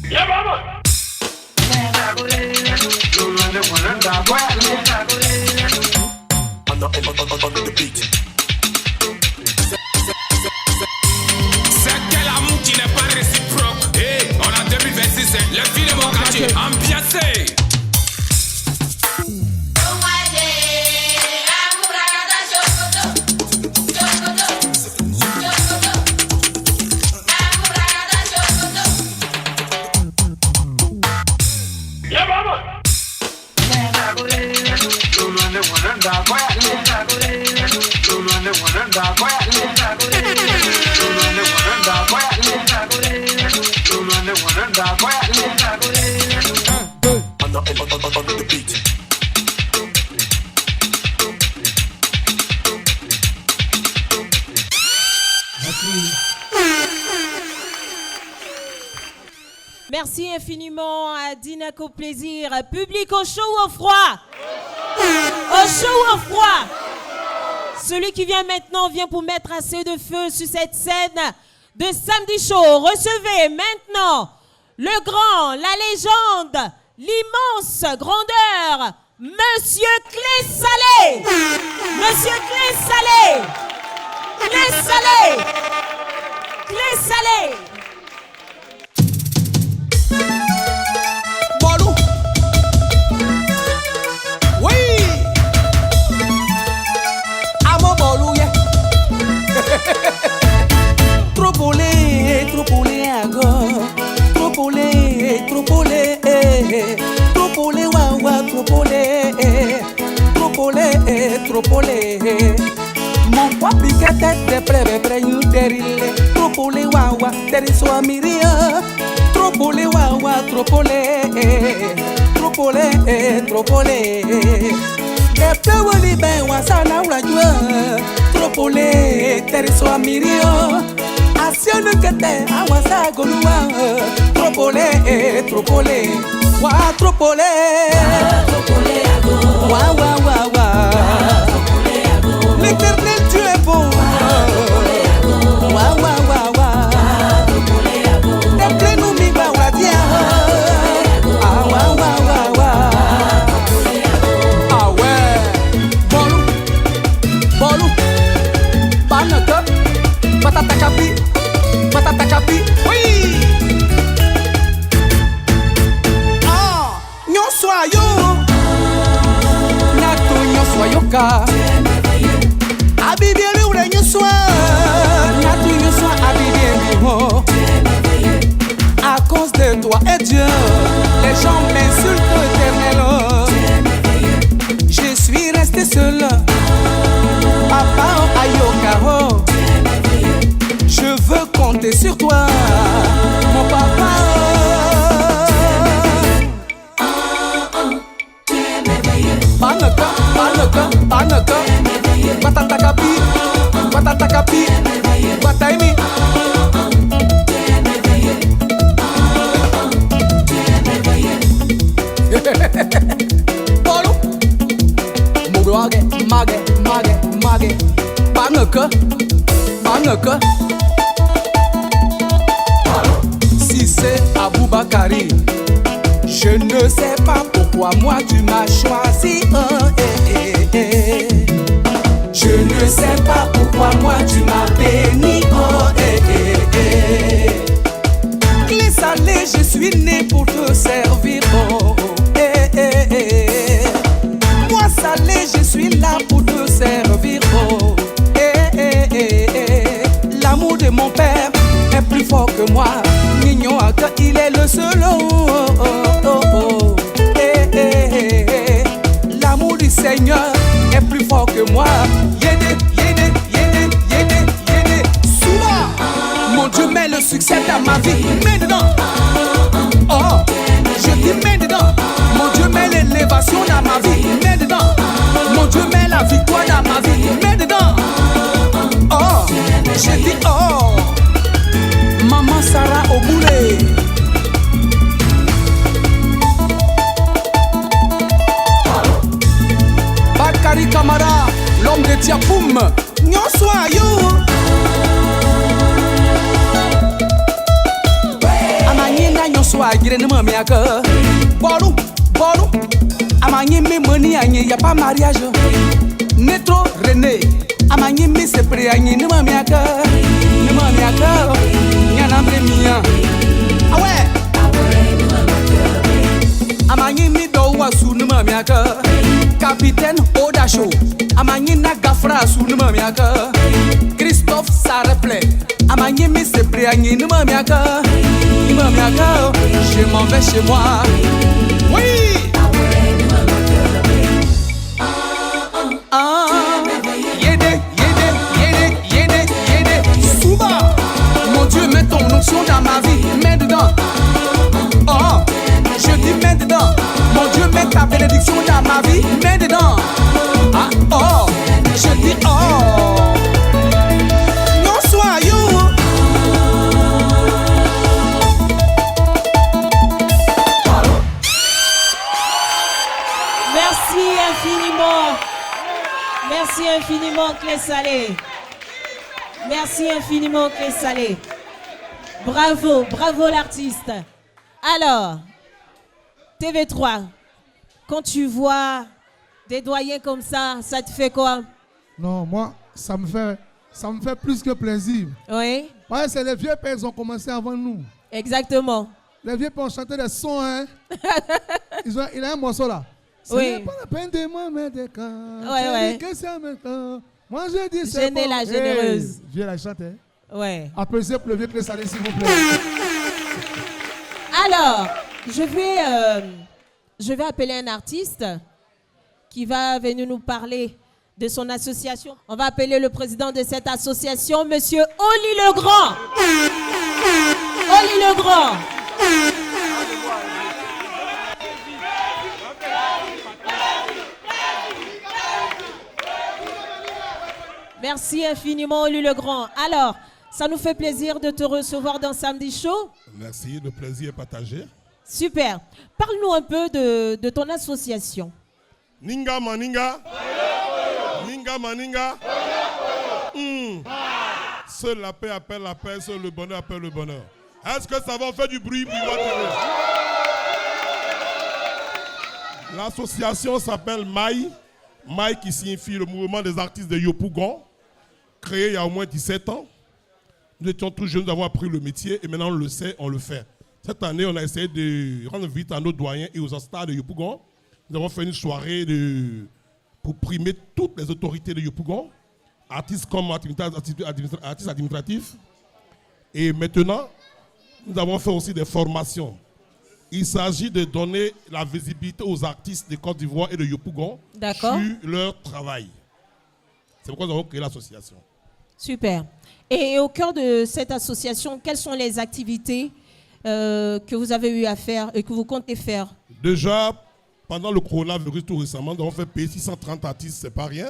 Yeah, vamos. C'est que l'amour qui n'est pas réciproque. Et on a 2026, c'est le ville de mon quartier. Ambiancé. Yeah, vamos. Merci infiniment à Dinaco Plaisir. Public au chaud ou au froid? Au chaud ou au froid? Celui qui vient maintenant vient pour mettre assez de feu sur cette scène de Samedi Chaud. Recevez maintenant le grand, la légende, l'immense grandeur, Monsieur Clé Salé. Monsieur Clé Salé. Clé Salé. Clé Salé. Bolou. Oui. Amo Bolou, yeah. tropolé. Mon poids piqué tête de près you derile. Tropolé wawa, deri so amiria. Tropolé wawa, tropolé. Tropolé. De plewoli ben wasana urajua. Tropolé, deri so amiria. Asionu kete awasa golua. Tropolé. Wa tropolé. Wa. L'éternel Dieu est bon. Wa. D'après nous mi ba wa dia. Wa. Ah ouais. Bolu. Banaka. Patata capi. Oui. Ah, nyonso ayo. Nato nyonso ayoka. Abibie ure nyonso. Nato nyonso abibie mo. À cause de toi et Dieu, les gens m'insultent éternellement. Je suis resté seul. Papa ayoka. Je veux compter sur toi, mon papa. Banaka. Batata capi. Bataimi. Bolo. Mage. Banaka. Si c'est Aboubakari, je ne sais pas pourquoi moi tu m'as choisi. Je ne sais pas pourquoi moi tu m'as béni. Clé salée, je suis né pour te servir. Moi salé, je suis là pour te servir. L'amour de mon père est plus fort que moi. Mignon que il est le seul. L'amour du Seigneur est plus fort que moi. Yéné. Souvent, mon Dieu met le succès dans ma vie. Mets dedans. Oh, je dis mets dedans. Mon Dieu met l'élévation dans ma vie. Mets dedans. Mon Dieu met la victoire dans ma vie. Mets dedans. Oh, je dis oh. Maman Sarah Oboulé. Bakari Kamara, l'homme de Tiapoum. Nyonso ayo. Amanyina nyonso agire ne mami aka. Bolu. Amanyimi moni anye y'a pas mariage. Netro René. Amanyimi se pré anye ne mami aka. Nyanambre mia. Ah ouais. Amanyimi do wasu ne mami aka. Capitaine Odacho. Amanyina Gafra su ne mami aka. Christophe Sareple. Amanyimi se pré anye ne mami aka. Je m'en vais chez moi. Oui. Yéné. Souba. Mon Dieu, mets ton onction dans ma vie. Mets dedans. Oh, je dis mets dedans. Mon Dieu, mets ta bénédiction dans ma vie. Mets dedans. Ah, oh, je dis oh. Non, sois you. Merci infiniment, Clé Salée. Merci infiniment, Clé Salée. Bravo l'artiste. Alors, TV3, quand tu vois des doyens comme ça te fait quoi? Non, moi, ça me fait plus que plaisir. Oui. Ouais, c'est les vieux pères qui ont commencé avant nous. Exactement. Les vieux pères ont chanté des sons, hein. Il a un morceau là. Ce n'est pas la peine de moi mettre des camps. Ouais. Que c'est maintenant. Moi je dis c'est Gêner la généreuse. Viens la chanter. Ouais. Applaudissez pour le vieux Clé Salée, s'il vous plaît. Alors, je vais appeler un artiste qui va venir nous parler de son association. On va appeler le président de cette association, Monsieur Oli Legrand. Oli Legrand. Merci infiniment, Oli Legrand. Alors, ça nous fait plaisir de te recevoir dans Samedi Show. Merci, le plaisir est partagé. Super. Parle-nous un peu de ton association. Ninga Maninga. Ninga Maninga. Seule la paix appelle la paix, seul le bonheur appelle le bonheur. Est-ce que ça va faire du bruit pour L'association s'appelle MAI. MAI qui signifie le mouvement des artistes de Yopougon, créé il y a au moins 17 ans. Nous étions tous jeunes, nous avons appris le métier et maintenant on le sait, on le fait. Cette année, on a essayé de rendre visite à nos doyens et aux stars de Yopougon. Nous avons fait une soirée pour primer toutes les autorités de Yopougon, artistes comme artistes administratifs. Et maintenant, nous avons fait aussi des formations. Il s'agit de donner la visibilité aux artistes de Côte d'Ivoire et de Yopougon sur leur travail. C'est pourquoi nous avons créé l'association. Super. Et au cœur de cette association, quelles sont les activités que vous avez eu à faire et que vous comptez faire? Déjà, pendant le coronavirus tout récemment, nous avons fait payer 630 artistes, c'est pas rien.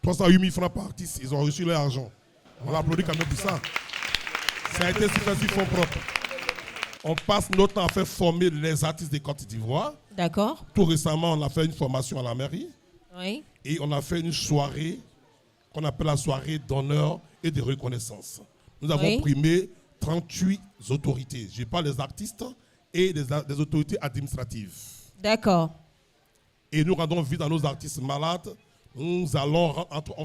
308 000 francs par artiste, ils ont reçu leur argent. On applaudit quand même pour ça. Ça a été sur fonds propres. On passe notre temps à faire former les artistes de Côte d'Ivoire. D'accord. Tout récemment, on a fait une formation à la mairie. Oui. Et on a fait une soirée qu'on appelle la soirée d'honneur et de reconnaissance. Nous avons primé 38 autorités. Je parle des artistes et des autorités administratives. D'accord. Et nous rendons visite à nos artistes malades. On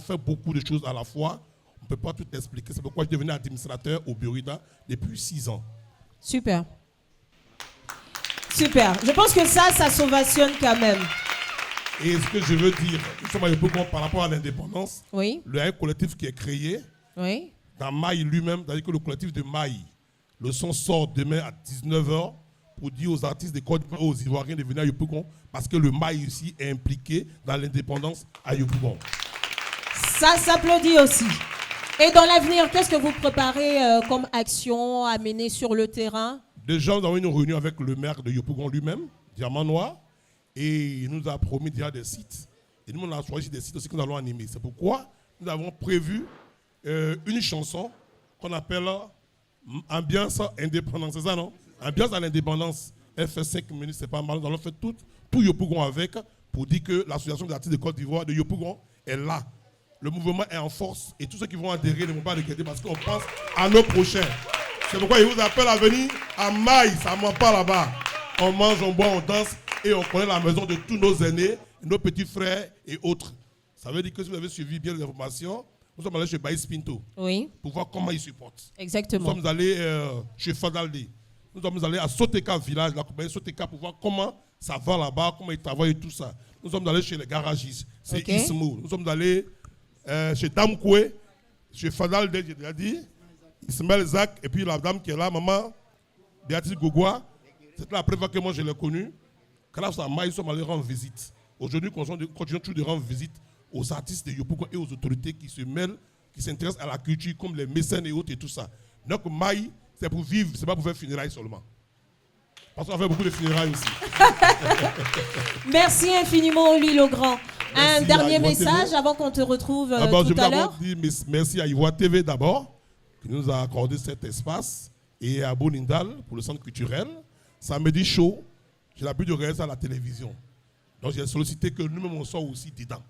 fait beaucoup de choses à la fois. On ne peut pas tout expliquer. C'est pourquoi je suis devenu administrateur au Burida depuis 6 ans. Super. Super. Je pense que ça s'ovationne quand même. Et ce que je veux dire, nous sommes à Yopougon par rapport à l'indépendance. Oui. Il y a un collectif qui est créé. Oui. Dans Maï lui-même, c'est-à-dire que le collectif de Maï, le son sort demain à 19h pour dire aux artistes de Côte d'Ivoire et aux Ivoiriens de venir à Yopougon parce que le Maï aussi est impliqué dans l'indépendance à Yopougon. Ça s'applaudit aussi. Et dans l'avenir, qu'est-ce que vous préparez comme action à mener sur le terrain? Déjà, nous avons une réunion avec le maire de Yopougon lui-même, Diamant Noir, et il nous a promis déjà des sites. Et nous, on a choisi des sites aussi que nous allons animer. C'est pourquoi nous avons prévu une chanson qu'on appelle Ambiance Indépendance. C'est ça, non? Ambiance à l'indépendance. Elle fait 5 minutes, c'est pas mal. Nous allons faire tout Yopougon avec pour dire que l'association des artistes de Côte d'Ivoire de Yopougon est là. Le mouvement est en force et tous ceux qui vont adhérer ne vont pas regretter parce qu'on pense à nos prochains. C'est pourquoi je vous appelle à venir à Maï, ça ne ment pas là-bas. On mange, on boit, on danse et on connaît la maison de tous nos aînés, nos petits frères et autres. Ça veut dire que si vous avez suivi bien les informations, nous sommes allés chez Baïs Pinto pour voir comment ils supportent. Exactement. Nous sommes allés chez Fadaldi. Nous sommes allés à Soteka village, la compagnie Soteka, pour voir comment ça va là-bas, comment ils travaillent et tout ça. Nous sommes allés chez les garagistes, c'est Ismou. Nous sommes allés chez Damkoué, chez Fadal, j'ai déjà dit, Ismaël Zak, et puis la dame qui est là, maman, Béatrice Gougoua. C'était la première fois que moi je l'ai connue. Grâce à moi, ils sont allés rendre visite. Aujourd'hui, nous continuons toujours de rendre visite aux artistes de Yopougon et aux autorités qui se mêlent, qui s'intéressent à la culture, comme les mécènes et autres et tout ça. Donc, Maï, c'est pour vivre, c'est pas pour faire funérailles seulement. Parce qu'on fait beaucoup de funérailles aussi. Merci infiniment, Oli Legrand. Un dernier message avant qu'on te retrouve tout à l'heure. Je voudrais dire merci à Ivoire TV d'abord, qui nous a accordé cet espace, et à Bonindal pour le centre culturel. Samedi chaud, j'ai l'habitude de regarder ça à la télévision. Donc j'ai sollicité que nous-mêmes on soit aussi dedans.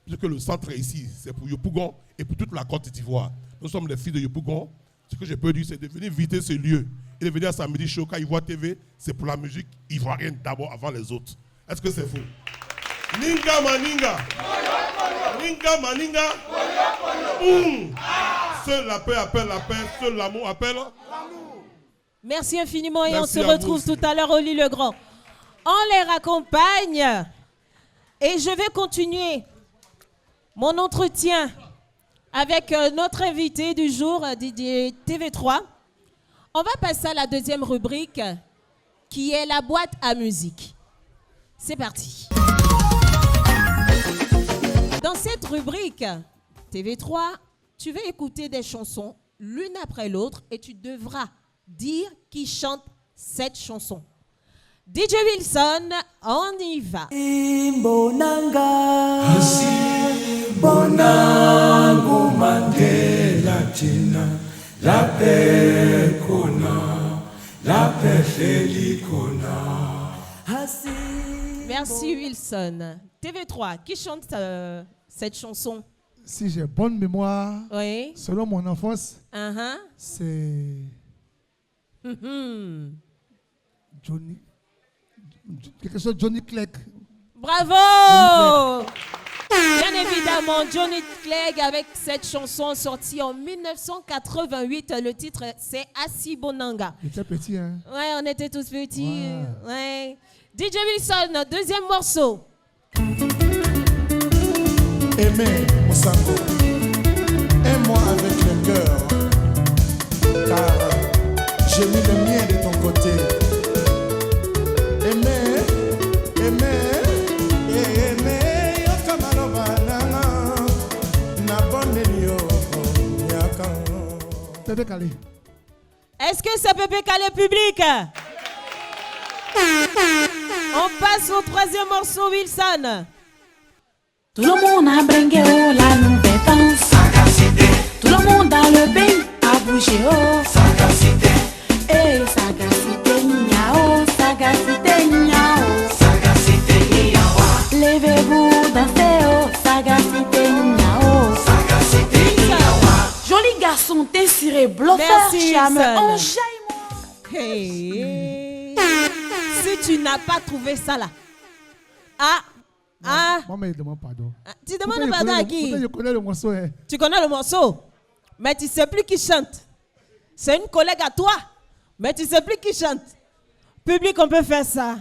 Puisque le centre est ici, c'est pour Yopougon et pour toute la Côte d'Ivoire. Nous sommes les filles de Yopougon. Ce que je peux dire, c'est de venir visiter ce lieu. Et de venir à Samedi Show, quand Ivoire TV, c'est pour la musique ivoirienne d'abord avant les autres. Est-ce que c'est faux? Ninga Maninga. Ninga Maninga. Seul la paix appelle la paix, seul l'amour appelle l'amour. Merci infiniment et Merci on se retrouve tout à l'heure, Oli Legrand. On les raccompagne et je vais continuer mon entretien avec notre invité du jour, Didier TV3. On va passer à la deuxième rubrique qui est la boîte à musique. C'est parti. Dans cette rubrique TV3, tu vas écouter des chansons l'une après l'autre et tu devras dire qui chante cette chanson. DJ Wilson, on y va. Bonangu Mandela Tina, la paix kona, la paix félicona. Merci Wilson. TV3, qui chante cette chanson? Si j'ai bonne mémoire, oui. Selon mon enfance, c'est Johnny. Quelque chose Johnny Clegg. Bravo! Bien évidemment, Johnny Clegg avec cette chanson sortie en 1988. Le titre, c'est Assi Bonanga. Il était petit, hein? Ouais, on était tous petits. Ouais. DJ Wilson, deuxième morceau. Aimez, Moussango, aime-moi avec le cœur, car j'ai mis le mien de ton côté. Aimez, Pépé Calé. Est-ce que c'est Pépé Calé public? On passe au troisième morceau, Wilson. Tout le monde a bringué oh, la nouvelle danse. Sagacité. Tout le monde dans le bain a bougé oh. Sagacité. Eh, sagacité, niao. Sagacité, niao. Sagacité, niao. Levez-vous, dansez oh. Sagacité, niao. Sagacité, niao. Joli garçon, t'es ciré, bluffeur, charmeur, enjaillement. Hey. Si tu n'as pas trouvé ça là. Maman, il demande pardon. Tu demandes pardon à qui? Je connais le morceau. Hein. Tu connais le morceau, mais tu ne sais plus qui chante. C'est une collègue à toi, mais tu ne sais plus qui chante. Public, on peut faire ça.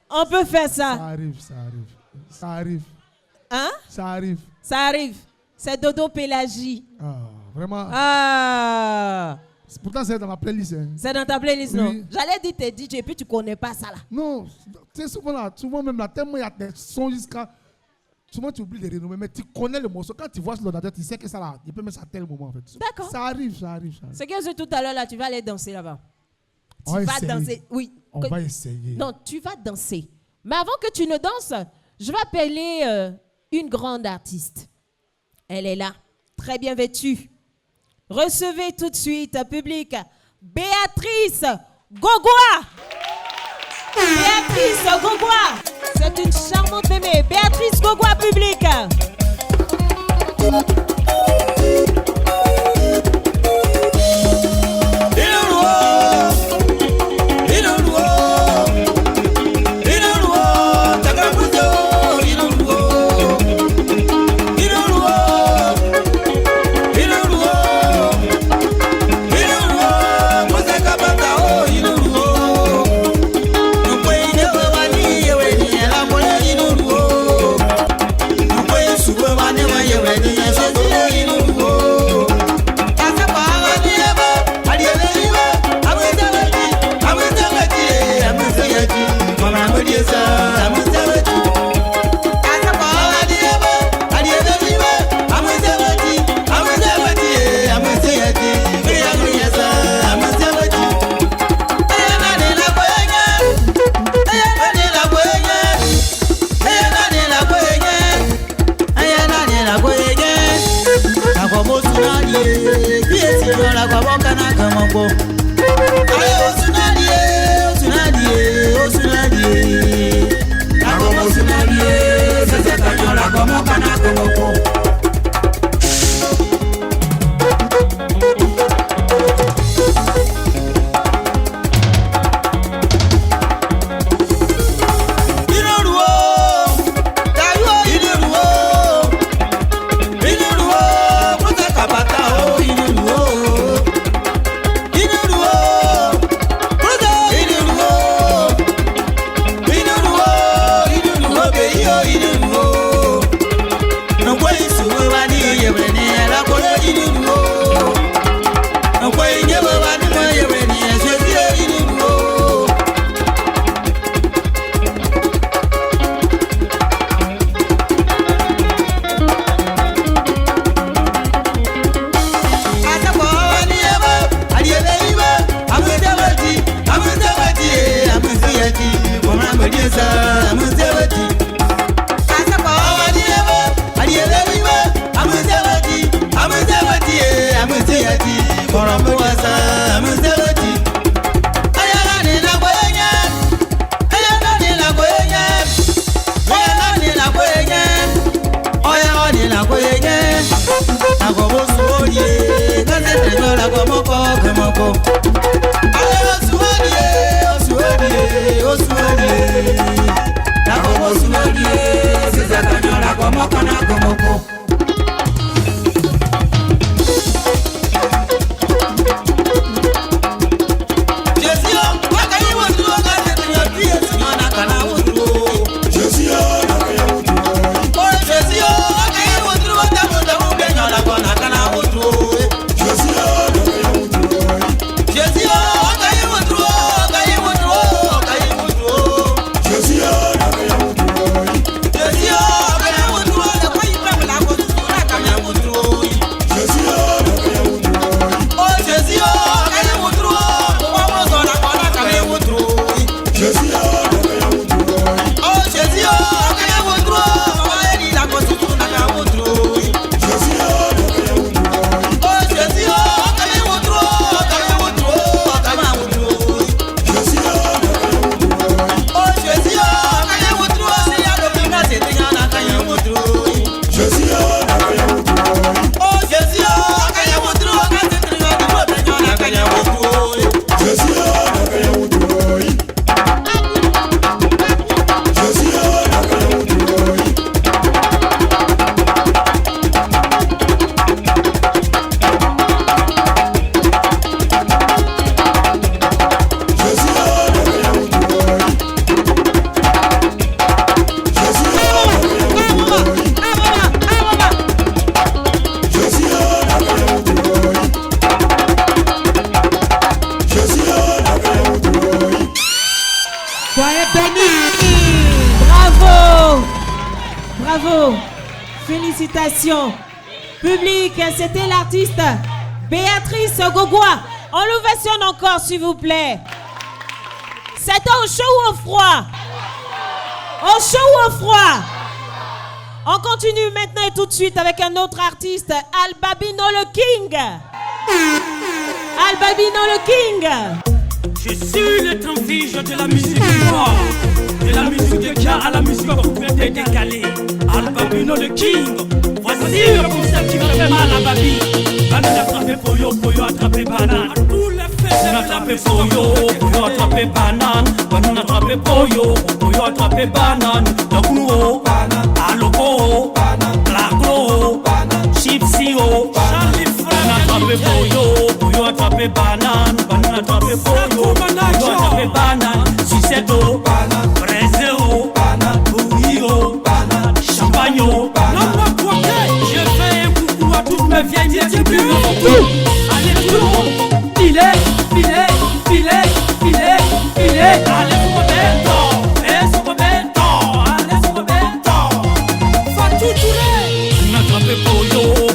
On peut faire ça. Ça arrive. Ça arrive. Hein? Ça arrive. Ça arrive. C'est Dodo Pélagie. Ah, vraiment. Ah. Pourtant, c'est dans ma playlist. Hein. C'est dans ta playlist, oui. Non? J'allais dire tes DJ, puis tu connais pas ça là. Non, tu sais, souvent même là, tellement il y a des sons jusqu'à. Souvent tu oublies les renommés, mais tu connais le morceau. Quand tu vois sur l'ordinateur, tu sais que ça là, il peut mettre ça à tel moment en fait. D'accord. Ça arrive. C'est que tout à l'heure là, tu vas aller danser là-bas. Tu vas danser. Oui. On va essayer. Non, tu vas danser. Mais avant que tu ne danses, je vais appeler une grande artiste. Elle est là, très bien vêtue. Recevez tout de suite, public, Béatrice Gogoa. Béatrice Gogoa. C'est une charmante mémé. Béatrice Gogoa, public. You know komoko, komoko. Allez, Osuodie, na komo Osuodie, c'est ça kanyo na komoko na komoko. Félicitations. Public, c'était l'artiste Béatrice Gogoua. On l'ovationne encore, s'il vous plaît. C'était au chaud ou au froid? Au chaud ou au froid? On continue maintenant et tout de suite avec un autre artiste, Albabino le King. Albabino le King. Je suis le transige de la musique noire, de la musique de Kia à la musique complète décalée. Albabino le King. Voici le concept qui va faire mal à Babi. Banane attrapé Poyo, Poyo attrapé banane. Banane attrapé Poyo attrapé banane. Banane attrapé Poyo attrapé banane. Dokuno, Aloko, Lagro, Chipsio, banane attrapé Poyo attrapé banane. Banane attrapé Poyo attrapé banane. Suceto, Brésil, Bouillot, Champagne. Je fais un coucou à toutes mes vieilles musiques du monde. Allez tout le monde, filet. Allez sur le béton, Fatou Touré. Attrapé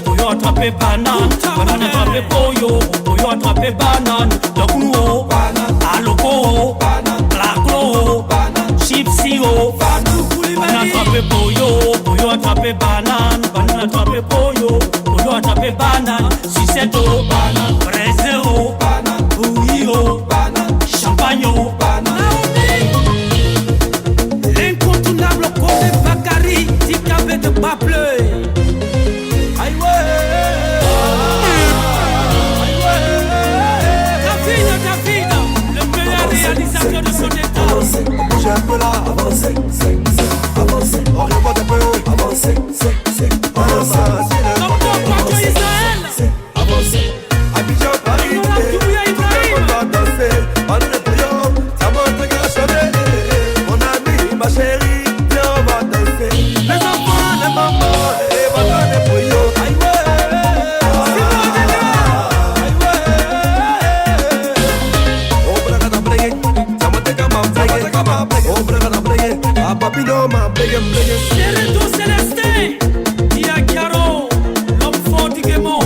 Poyo attrapé banane. Banane attrapé Poyo attrapé banane. Dokuno, Aloko, Lagro, Chipsio. Banane attrapé Poyo attrapé banane. Banane attrapé Poyo attrapé banane. Suceto, Brésil, Bouillot, Champagne. L'incontournable Côté Bakary, Tikabé de Bableu. Aïe David, le meilleur réalisateur de son état. J'ai un peu là, avancez, on revoit un peu, avancez. Abidjan, Paris, on va danser, on est brillant, ça montre que je mon ami, ma chérie, viens on va danser. Les enfants, les mamans, les bananes, les bouillons, aïe c'est Reto Célestin, Diakaro, l'homme fort du Guémon.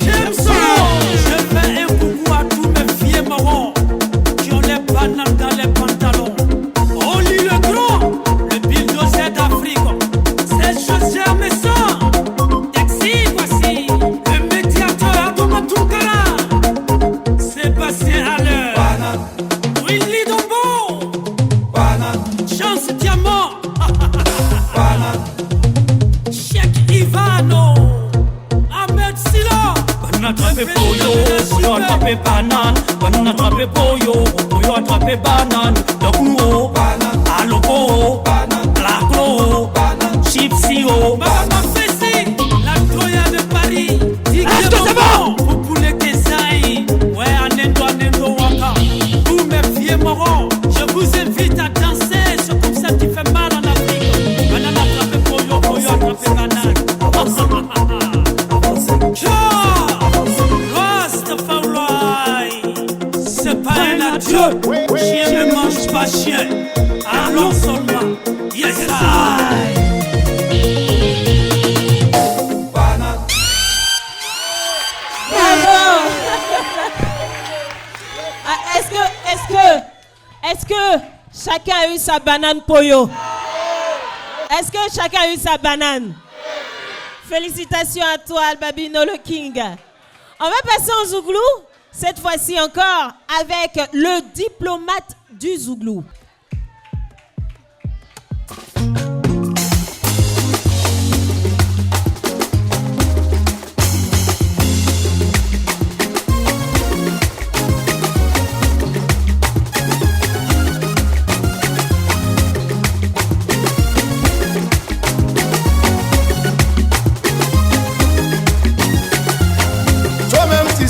Je fais un coucou à tous mes vieux marrons qui ont les bananes dans les pantalons. On lit le grand, le bulldozer d'Afrique. C'est José Messon, Taxi, voici le médiateur Thomas Toukara, Sébastien Haller, Willy Dombo, Chance Diamant, Cheikh Ivano, Ahmed Silla. attraper Poyo, Poyo attraper banane, banane attraper Poyo, Poyo attraper banane. Donc nous, à l'opo, la glo, chipsy, banane fessé, la Troya de Paris. Est-ce que c'est bon? Vous pouvez que ça aille. Ouais, Anendo Waka. Vous, mes vieux morons, je vous invite à danser. Ce concept qui fait mal en Afrique. Banane attraper Poyo, Poyo attraper banane. C'est pas un adieu. Chien ne mange pas chien. Allons seulement. Yes, I. Est-ce que chacun a eu sa banane Poyo? Est-ce que chacun a eu sa banane? Félicitations à toi, Albabino le King. On va passer en Zouglou, cette fois-ci encore avec le diplomate du Zouglou.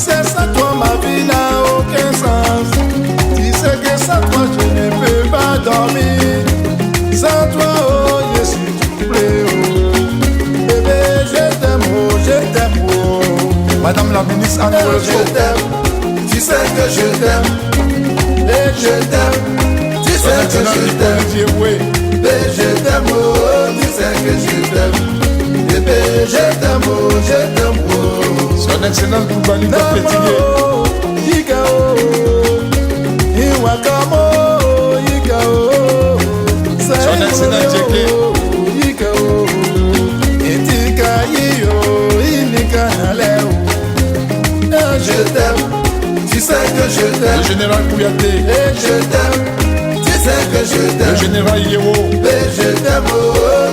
C'est ça, toi, ma vie n'a aucun sens. Tu sais que sans toi, je ne peux pas dormir. Sans toi, oh, je suis troublé, oh. Bébé, je t'aime, oh. Madame la ministre, je t'aime. Tu sais que je t'aime. Et je t'aime. Tu sais que je t'aime. Bébé, je t'aime, oh. Tu sais que je t'aime. Bébé, je t'aime, oh, je t'aime, oh. Son excellence Boubali Papetier Yikao Iwakamo Yikao Son excellence Djeke Yikao Etika Iyo Inika Naleo. Je t'aime, tu sais que je t'aime. Le général Kouyaté. Et je t'aime, tu sais que je t'aime. Le général Yewo. Et je t'aime, oh,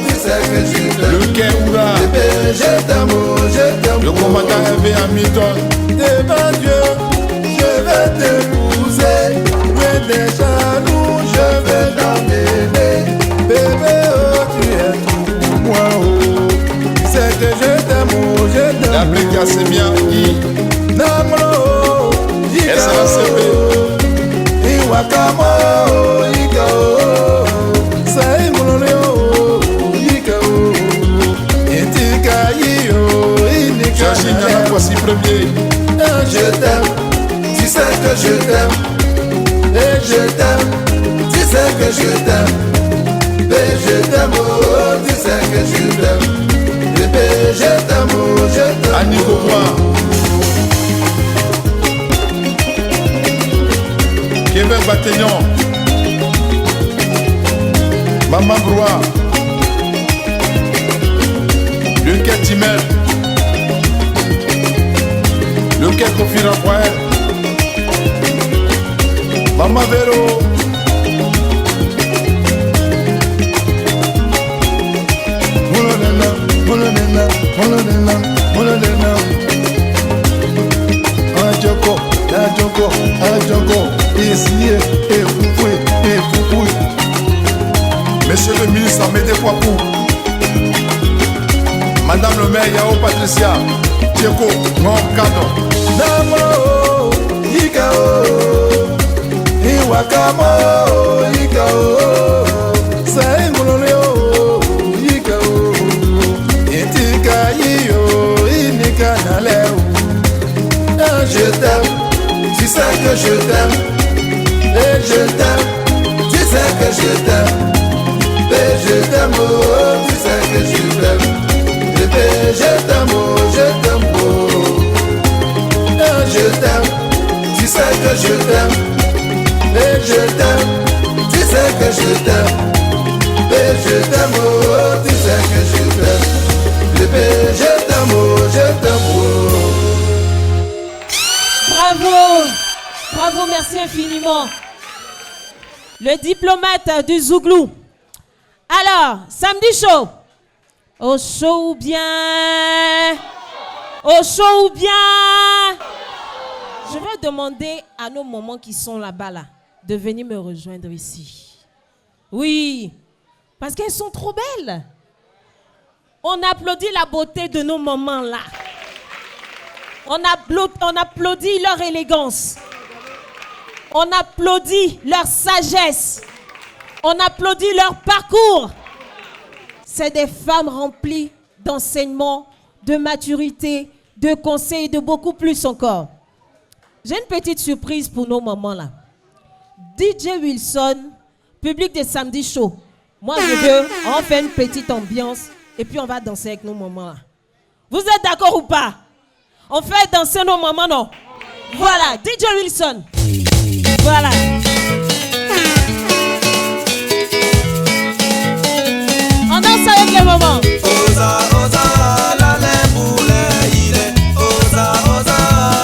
tu sais que je t'aime. Le Kéoura. Et je t'aime, oh, je t'aime. Le commandant Hervé Hamilton. Devant Dieu, je vais t'épouser. Loin des jaloux, je vais t'emmener. Bébé, oh, tu es tout pour moi, oh. Tu sais que je t'aime, oh, je t'aime. L'Afrique a c'est bien dit. Namro, Yikao, Iwakamo, Yikao, Saimuloneo, Yikao, Etika Iyo, Inika. Chachina, voici premier. Je t'aime, tu sais que je t'aime. Et je t'aime, tu sais que je t'aime. Et je t'aime, oh, tu sais que je t'aime. Bébé, je t'aime, oh, je t'aime. Annie Beauvoir. Québec Bataillon, Maman Broie, le quai Timel, le quai Kofi Raphaël, Maman Véro, Moulonena, Moulonena, Moulonena, Moulonena, Adjoko, Adjoko, Adjoko. Ici et Foufoui. Monsieur le ministre Amédée Kouakou, Madame le maire Yao Patricia, Tcheko, Grand Cadre. Namo, Yikao, Iwakamo, Yikao, Saimuloneo, Yikao, Etika Iyo, Inika Naleo. Je t'aime, tu sais que je t'aime. Et je t'aime, tu sais que je t'aime. Et je t'aime, oh, tu sais que je t'aime. Bébé, je t'aime, oh, je t'aime, oh. Et je t'aime, tu sais que je t'aime. Et je t'aime, tu sais que je t'aime. Et je t'aime, oh, tu sais que je t'aime. Bébé, je t'aime, oh, je t'aime, oh. Bravo, bravo, merci infiniment. Le diplomate du Zouglou. Alors, samedi chaud. Au chaud ou bien Au chaud ou bien? Je vais demander à nos mamans qui sont là-bas, là, de venir me rejoindre ici. Oui, parce qu'elles sont trop belles. On applaudit la beauté de nos mamans, là. On applaudit leur élégance. On applaudit leur sagesse. On applaudit leur parcours. C'est des femmes remplies d'enseignement, de maturité, de conseils et de beaucoup plus encore. J'ai une petite surprise pour nos mamans là. DJ Wilson, public de Samedi Show. Moi je veux, on fait une petite ambiance et puis on va danser avec nos mamans là. Vous êtes d'accord ou pas? On fait danser nos mamans, non? Voilà, DJ Wilson. Voilà. On danse avec les mamans. Oza, oza, la le boule, il est. Oza, oza,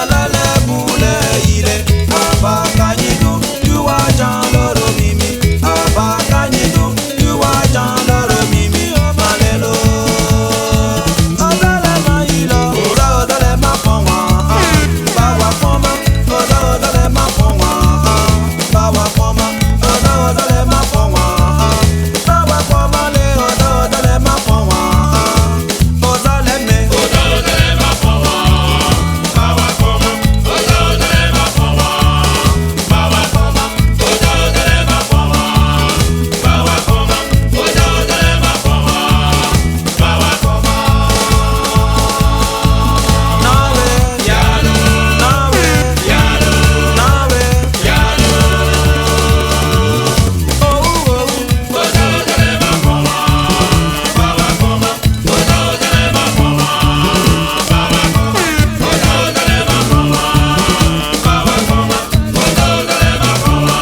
la le boule, il est. Abakanidu, tu vois Jean Loro Mimi. Abakanidu, tu vois Jean Loro Mimi. Malelo. Oza le maïlo, oza le mafonwa. Bawa foma, oza le mafonwa. Bawa foma, oza le mafonwa. Bawa foma le, oza le mafonwa. Oza le me, oza le mafonwa. Bawa foma, oza le mafonwa. Bawa foma, oza le mafonwa. Bawa foma, oza le mafonwa. Bawa foma. Nawe, yalo, nawe, yalo, nawe, yalo. Oh oh, oza le mafonwa. Bawa foma, oza le mafonwa. Bawa foma, oza le mafonwa. Bawa foma, oza le mafonwa.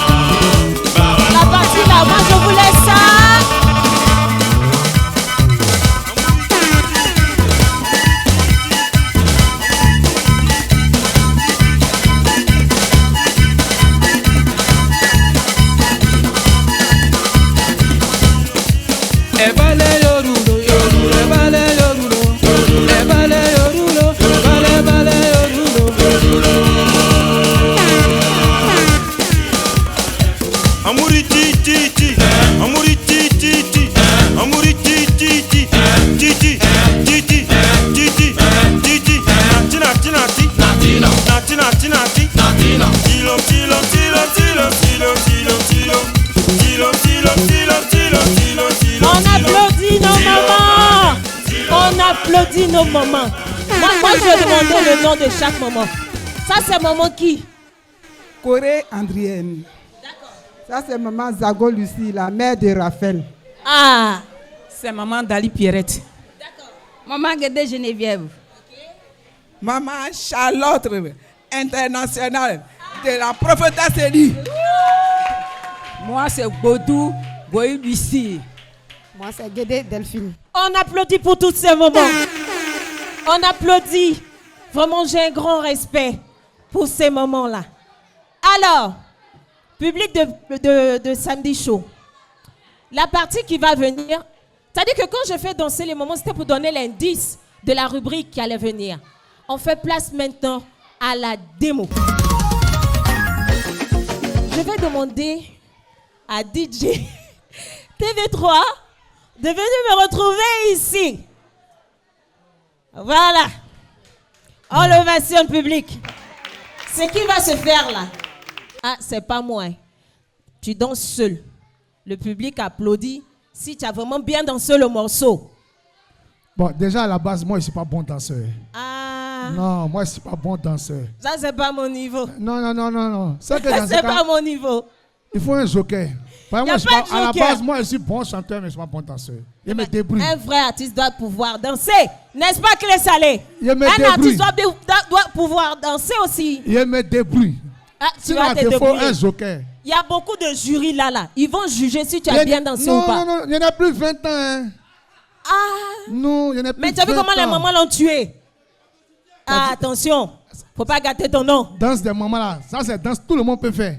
La partie là, moi je vous laisse ça. Ebale yorulo, yorulo, ebale yorulo, ebale yorulo, ebale yorulo. Amuri ti ti ti, amuri ti ti ti, amuri ti ti ti, ti ti, ti ti, ti ti, ti ti, natina tina ti, natina, natina tina ti, natina, tilo tilo tilo tilo tilo tilo tilo, tilo tilo tilo tilo tilo tilo. On applaudit nos mamans. On applaudit nos mamans. Moi je vais demander le nom de chaque maman. Ça c'est maman qui? Corée Andrienne. Ça, c'est maman Zago Lucie, la mère de Raphaël. Ah, c'est maman Dali Pierrette. Maman Guédé Geneviève. Maman Charlotte, internationale, de la prophétesse Élie. Moi, c'est Bodou Boy Lucie. Moi, c'est Guédé Delphine. on applaudit pour toutes ces moments. On applaudit. Vraiment, j'ai un grand respect pour ces moments-là. Alors, public de Samedi Show, la partie qui va venir, c'est-à-dire que quand je fais danser les moments, c'était pour donner l'indice de la rubrique qui allait venir. On fait place maintenant à la démo. Je vais demander à DJ TV3 de venir me retrouver ici. Voilà. Ovation publique. Ce qui va se faire là, ah, c'est pas moi. Tu danses seul. Le public applaudit si tu as vraiment bien dansé le morceau. Bon, déjà à la base, moi, je ne suis pas bon danseur. Ah. Non, moi, je ne suis pas bon danseur. Ça, c'est pas mon niveau. Non. C'est pas mon niveau. Il faut un joker. Par exemple, Y a pas de à la joker. base, moi, je suis bon chanteur, mais je ne suis pas bon danseur. Je me débrouille. Un vrai artiste doit pouvoir danser. N'est-ce pas, Clé Salé? Je me Un débrouille. artiste doit pouvoir danser aussi. Je me débrouille. Ah, tu Sinon, vas à te défaut, débrouiller. un joker. Il y a beaucoup de jurys là. Ils vont juger si tu as bien dansé ou pas. Non, il y en a plus de 20 ans. Hein. Ah. Non, il y en a plus Mais de tu as vu 20 comment les ans. mamans l'ont tué? Ah, attention. Faut pas gâter ton nom. Danse des mamans là. Ça, c'est danse, tout le monde peut faire.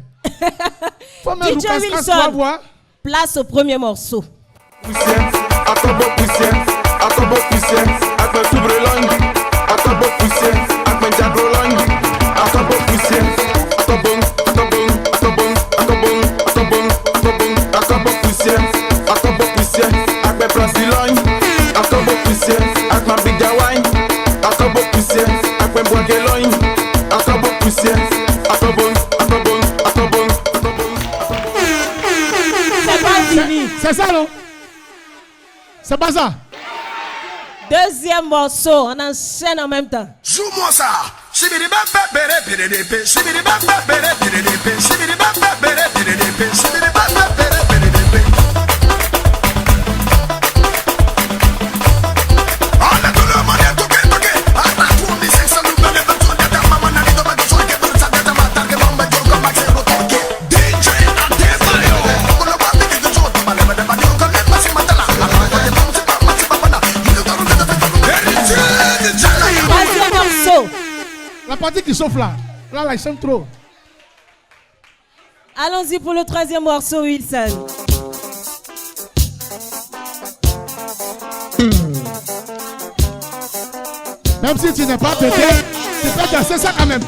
Faut même DJ Lucas Casse, tu vas Wilson, voir. place au premier morceau. Acabo puissance, acabo puissance, acabo puissance, acabo puissance. C'est ça, non? C'est pas ça? Deuxième morceau, on enchaîne en même temps. Joue-moi ça. La partie qui chauffe là. Là, il sème trop. Allons-y pour le troisième morceau, Wilson. Même si tu n'es pas pété, tu peux danser ça quand même.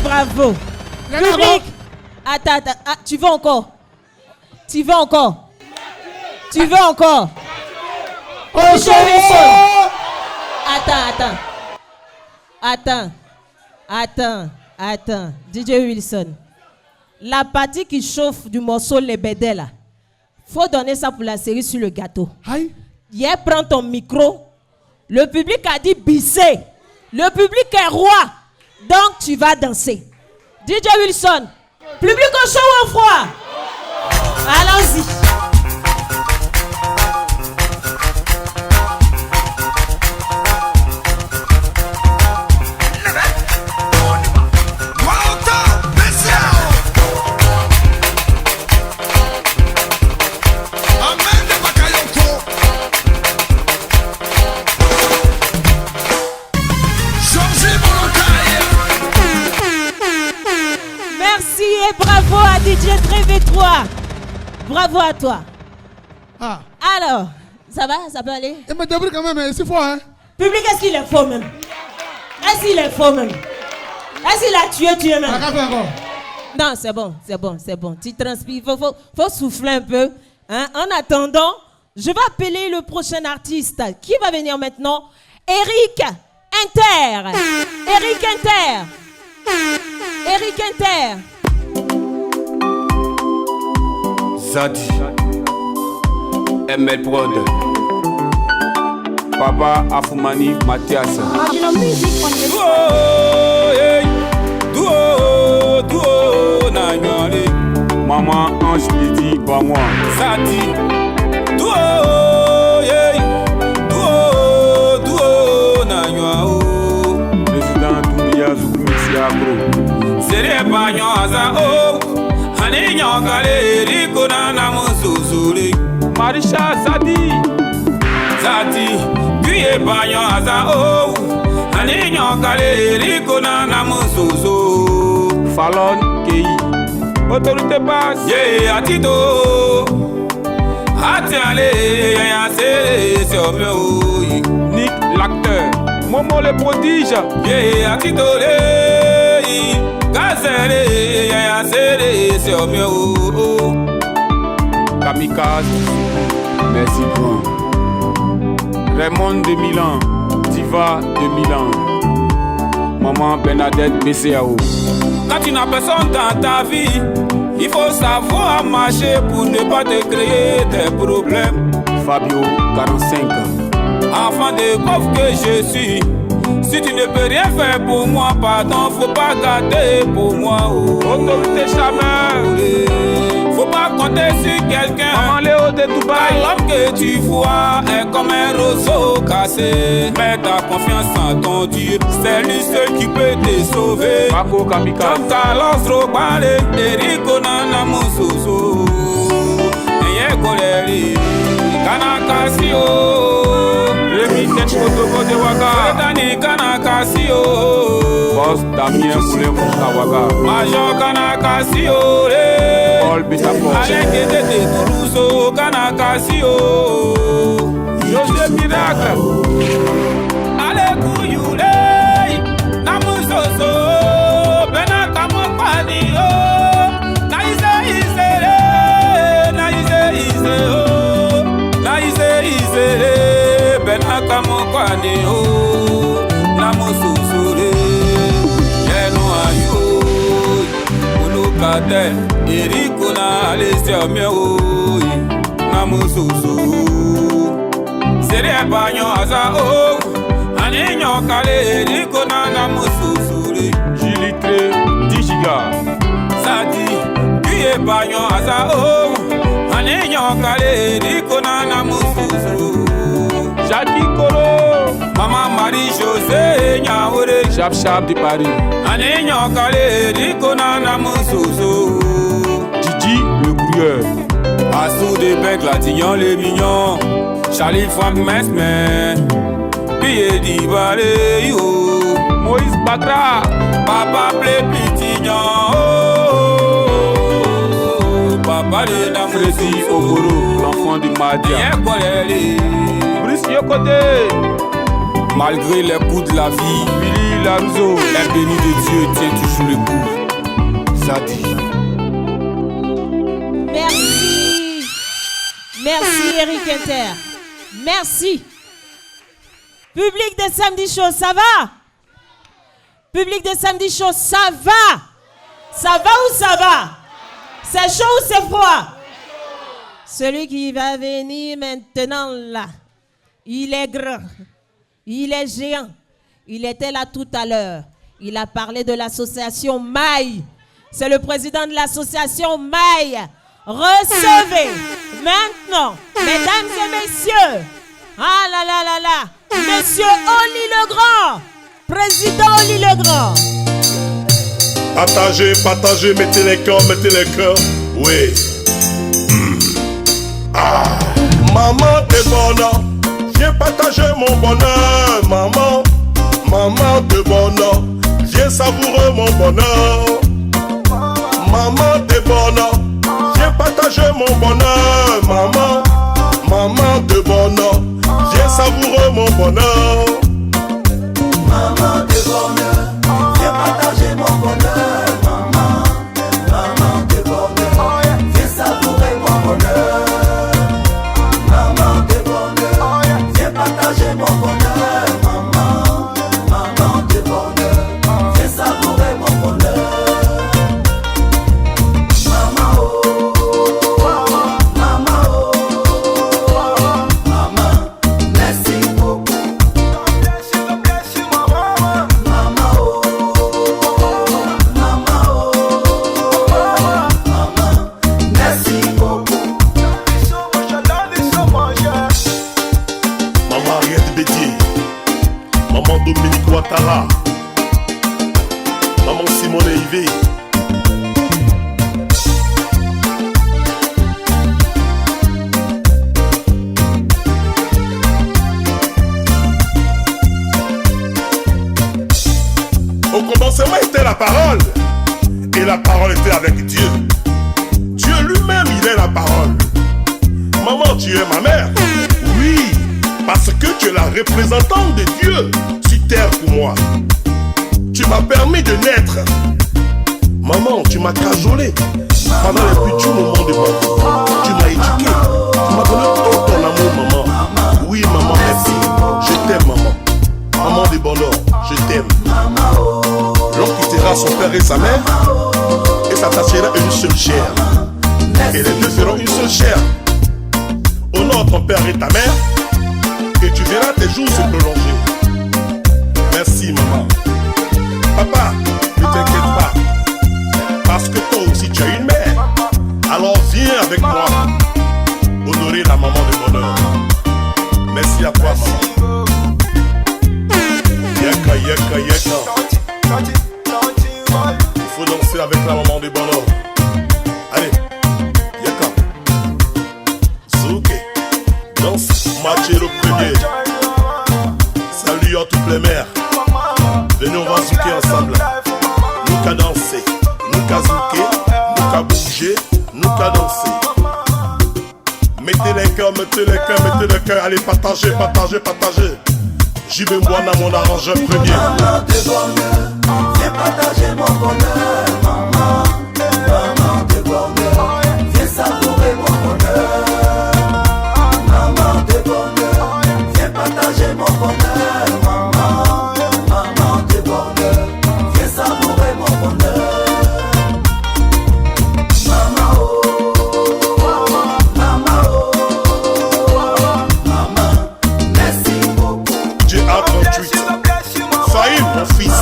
Bravo. Public. Attends. Ah, tu veux encore? Oh, Attends. DJ Wilson. La partie qui chauffe du morceau Les Bédés là. Faut donner ça pour la série sur le gâteau. Aïe. Hier, prends ton micro. Le public a dit bisser. Le public est roi. Donc tu vas danser. DJ Wilson. Public au chaud ou au froid? Allons-y. Bravo à DJ Trévé3. Bravo à toi. Ah. Alors, ça va? Ça peut aller? Il me débrouille quand même, c'est fort, hein? Public, est-ce qu'il est faux même? Est-ce qu'il a tué même? Non, c'est bon. Tu transpires. Faut souffler un peu. Hein? En attendant, je vais appeler le prochain artiste. Qui va venir maintenant? Eric Inter. Zadi, ML Prod, Papa Afumani Mathias. Duo, Nanyore, Maman Ange Midi, pas moi. Zadi, duo, Nanyore, Président Doumbia Zoukou Agro. C'est pas Nyanza, oh. Hani nyongale riko na namuzuzuri Marisha Zadi Kuye banyo aza oh Hani nyongale riko na namuzuzu Fallon Kei Autorité basse Yeah atito Ati ale ya sere se omeo Nick l'acteur Momo le prodige Yeah atito le Gazelle, ya serré sur mieux. Kamikaze, merci grand. Raymond de Milan, Diva de Milan. Maman Bernadette BCAO. Quand tu n'as personne dans ta vie, il faut savoir marcher pour ne pas te créer des problèmes. Fabio, 45 ans. Enfant de pauvre que je suis. Si tu ne peux rien faire pour moi, pardon, faut pas garder pour moi. Oh. Autorité jamais. Faut pas compter sur quelqu'un. Maman Léo de Dubaï. L'homme que tu vois est comme un roseau cassé. Mets ta confiance en ton Dieu. C'est lui seul qui peut te sauver. Mako Kamikaze. Comme Carlos Robale. Erico Nana Moussoso. Eye Koleri. Kanakasio. Kotoko de Waka, Tani Kanakasio, Boss Damien Moulin Kawaga, Major Kanakasio, Paul Bitapor, Alain Guédé de voici oh José Miracle Ale kuyule Namusoso Bena kamokwani oh Na ise Bena kamokwani oh Namususure Yenu ayo Ulukate Eriko na alestia miao Namususu Sere banyo aza o Aninyo kale Eriko na namususure Jilitre Digiga Sadi Kuye banyo aza o Aninyo kale Eriko na namususu Jackie Koro Maman Marie-José Nyaore Chap Chap de Paris Aninyo kale Eriko na namususu Gigi le courrier Assou de Bec, Latignon les mignons Charlie Frank Mesmer Pillé d'Ibaré yo Moïse Bakra Papa Plé Pitignan Papa de Namresi Ogoro L'enfant du Madia Brice Yokote Malgré les coups de la vie Willy Larouzo Un béni de Dieu tient toujours le coup Zadi Merci. Merci Eric Inter. Merci. Public des samedis chauds, ça va? Public des samedis chauds, ça va? Ça va ou ça va? C'est chaud ou c'est froid? Celui qui va venir maintenant là, il est grand, il est géant. Il était là tout à l'heure. Il a parlé de l'association Maï. C'est le président de l'association Maï. Recevez maintenant, mesdames et messieurs, ah là là là là, monsieur Oli Legrand, président Oli Legrand. Partagez, partagez, mettez les cœurs, oui. Ah, maman t'es bonne, viens partager mon bonheur, maman, maman t'es bonne, viens savourer mon bonheur, maman t'es bonne. Viens partager mon bonheur, maman, maman de bonheur. Viens savourer mon bonheur. Maman de bonheur, viens partager mon bonheur, maman, maman de bonheur. Viens savourer mon bonheur. Maman de bonheur, viens partager mon bonheur, maman, maman de bonheur. Viens savourer mon bonheur. Dominique Ouattara, maman Simone Ivé. Au commencement était la parole, et la parole était avec Dieu. Dieu lui-même, il est la parole. Maman, tu es ma mère. Oui, parce que tu es la représentante de Dieu sur terre pour moi. Tu m'as permis de naître. Maman, tu m'as cajolé pendant les plus durs moments de ma vie. Tu m'as éduqué. Tu m'as donné tout ton amour, maman. Oui, maman, merci. Je t'aime, maman. Maman des bonheurs, je t'aime. L'homme quittera son père et sa mère et s'attachera à une seule chair. Et les deux feront une seule chair. Honore ton père et ta mère et tu verras tes jours se prolonger. Merci, maman. Papa, ne t'inquiète pas. Parce que toi aussi tu as une mère. Alors viens avec moi honorer la maman de bonheur. Merci à toi, maman. Yaka, yaka, yaka. Il faut danser avec la maman de bonheur. Allez, yaka. Zouké. Danse, match est le premier. Salut à toutes les mères. Venez, on va zouker ensemble. Nous qu'à danser, nous qu'à zouker, nous qu'à bouger, nous qu'à danser. Mettez les cœurs, mettez les cœurs, mettez les cœurs. Allez, partagez, partagez, partagez. J'y vais moi dans mon arrangeur premier. Maman de bonheur, viens partager mon bonheur. Maman, maman de bonheur, viens savourer mon bonheur. Maman de bonheur, viens partager mon bonheur. Maman, maman de bonheur, viens savourer mon bonheur. Maman oh, maman oh, maman, merci beaucoup. GA38, Saïd mon fils.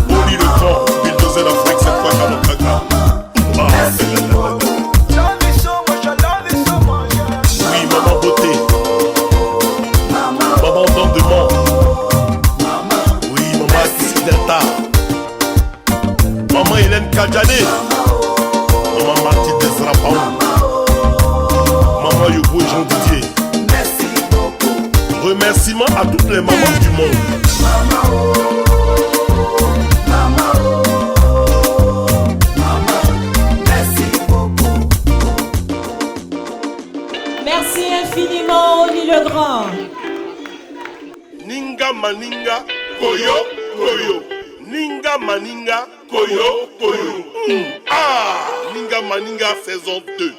Oli le grand, bulldozer d'Afrique, cette fois qu'à mon caca. Oui, maman beauté. Maman d'endement. Oui, maman Kissi Delta. Maman Hélène Kadjane. Maman Mathilde Desrapaou. Maman Yobo et Jean Didier. Remerciements à toutes les mamans du monde. Merci infiniment, Oli le Grand. Ninga maninga, koyo, koyo. Ninga maninga, koyo, koyo. Ah, Ninga maninga saison 2.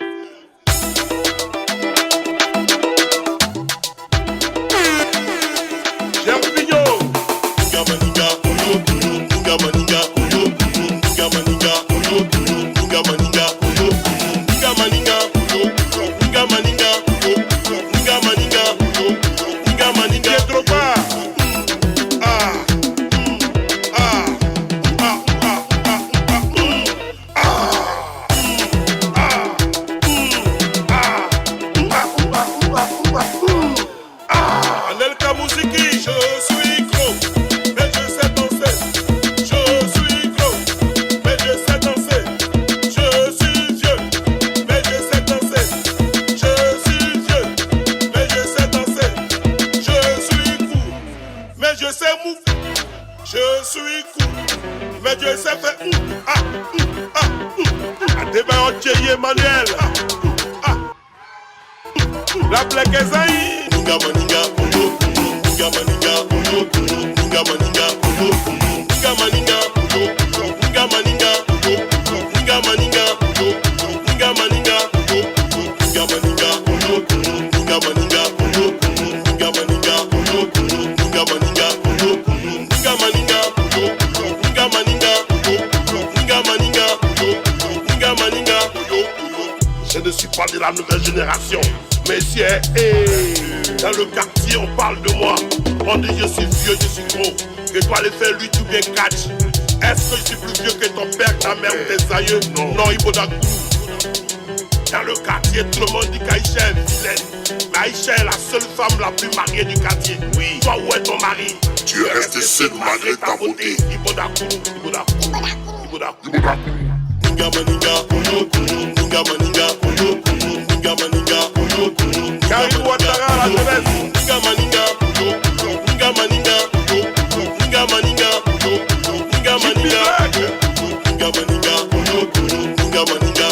La blague est zaï. Ninga maninga, koyo, ninga maninga, koyo, ninga maninga, koyo, ninga maninga, koyo, ninga maninga, koyo, ninga maninga, koyo, ninga maninga, koyo, ninga maninga, koyo, ninga maninga, koyo, ninga maninga, koyo, ninga maninga, koyo, ninga maninga, koyo, ninga maninga, koyo, ninga maninga, koyo, ninga maninga, koyo. Je ne suis pas de la nouvelle génération. Messieurs, dans le quartier on parle de moi. On dit je suis vieux, je suis gros. Que toi les faire lui tout bien catch. Est-ce que je suis plus vieux que ton père, ta mère ou tes aïeux? Non, Ibodakou. Dans le quartier tout le monde dit qu'Aïcha est vilaine. Mais Aïcha est la seule femme la plus mariée du quartier. Oui. Toi où est ton mari? Tu es resté seul malgré ta beauté. Ibodakou, Ibodakou, Ibodakou. Ninga maninga, ninga maninga, ninga maninga. Karim Ouattara la jeunesse. Ninga maninga, ninga maninga, ninga maninga, ninga maninga, ninga maninga, ninga maninga,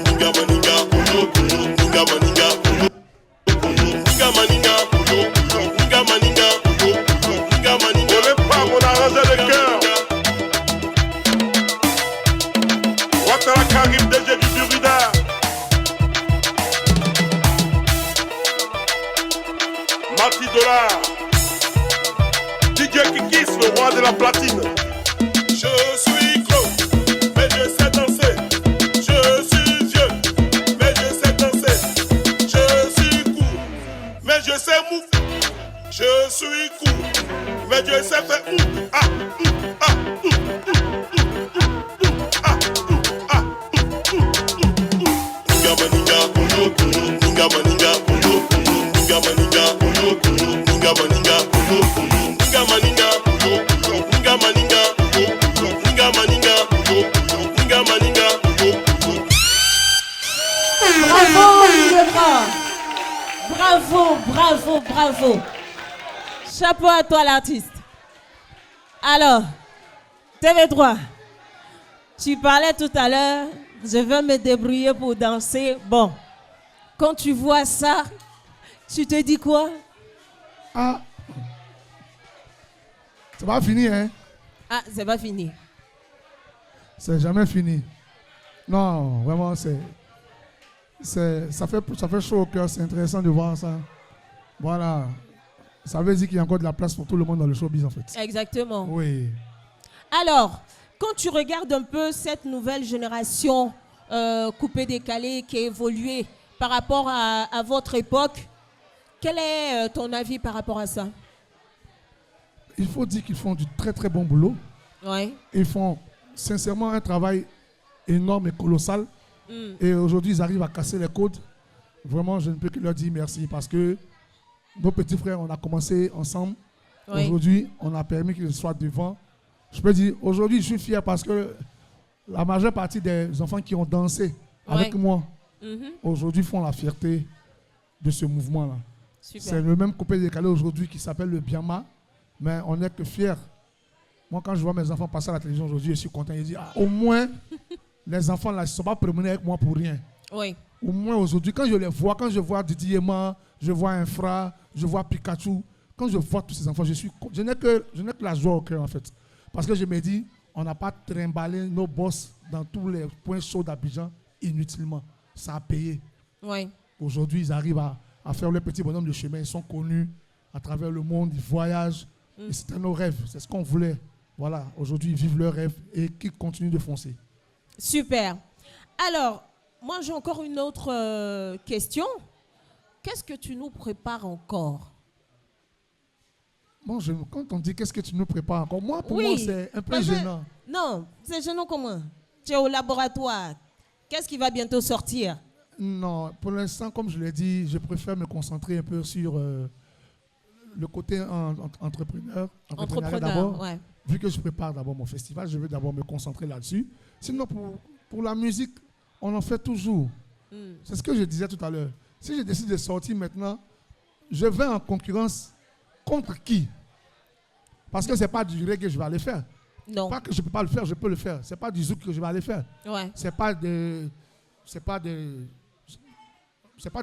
ninga maninga, ninga maninga, ninga maninga, ninga maninga, ninga maninga. On n'est pas mon arrangeur de cœur. Ouattara Karim DG du Burida. Marty Dollar, DJ Kikis, le roi de la platine. Je suis gros, mais je sais danser. Je suis vieux, mais je sais danser. Je suis court, mais je sais move. Je suis court, mais je sais faire Ninga maninga, ninga maninga, ninga maninga, ninga maninga, ninga maninga, ninga maninga, ninga maninga. Bravo, le grand. Bravo, bravo, bravo. Chapeau à toi, l'artiste. Alors, TV3, tu parlais tout à l'heure Je vais me débrouiller pour danser. Bon, quand tu vois ça, tu te dis quoi? Ah, c'est pas fini, hein? Ah, c'est pas fini. C'est jamais fini. Non, vraiment, ça fait chaud au cœur. C'est intéressant de voir ça. Voilà. Ça veut dire qu'il y a encore de la place pour tout le monde dans le showbiz, en fait. Exactement. Oui. Alors, quand tu regardes un peu cette nouvelle génération coupée-décalée qui a évolué par rapport à votre époque, quel est ton avis par rapport à ça? Il faut dire qu'ils font du très très bon boulot. Oui. Ils font sincèrement un travail énorme et colossal. Et aujourd'hui, ils arrivent à casser les codes. Vraiment, je ne peux que leur dire merci parce que nos petits frères, on a commencé ensemble. Oui. Aujourd'hui, on a permis qu'ils soient devant. Je peux dire, aujourd'hui, je suis fier parce que la majeure partie des enfants qui ont dansé avec moi, aujourd'hui, font la fierté de ce mouvement-là. C'est le même coupé décalé aujourd'hui qui s'appelle le Biama, mais on n'est que fiers. Moi, quand je vois mes enfants passer à la télévision aujourd'hui, je suis content. Je dis, au moins, les enfants là, ils ne sont pas promenés avec moi pour rien. Oui. Au moins aujourd'hui, quand je les vois, quand je vois Didier Ema, je vois Infra, je vois Pikachu, quand je vois tous ces enfants, je n'ai que la joie au cœur en fait. Parce que je me dis, on n'a pas trimballé nos boss dans tous les points chauds d'Abidjan inutilement. Ça a payé. Oui. Aujourd'hui, ils arrivent à faire le petit bonhomme de chemin. Ils sont connus à travers le monde, ils voyagent. Et c'était nos rêves, c'est ce qu'on voulait. Voilà, aujourd'hui, ils vivent leurs rêves et qu'ils continuent de foncer. Super. Alors, moi, j'ai encore une autre question. Qu'est-ce que tu nous prépares encore? Bon, quand on dit qu'est-ce que tu nous prépares encore, moi, pour Oui, moi, c'est un peu gênant. Non, c'est gênant comment? Tu es au laboratoire. Qu'est-ce qui va bientôt sortir? Non, pour l'instant, comme je l'ai dit, je préfère me concentrer un peu sur le côté entrepreneur d'abord. Ouais. Vu que je prépare d'abord mon festival, je veux d'abord me concentrer là-dessus. Sinon, pour la musique, on en fait toujours. C'est ce que je disais tout à l'heure. Si je décide de sortir maintenant, je vais en concurrence contre qui? Parce que ce n'est pas du reggae que je vais aller faire. Non. Pas que je ne peux pas le faire, je peux le faire. Ce n'est pas du zouk que je vais aller faire. Ouais. C'est pas du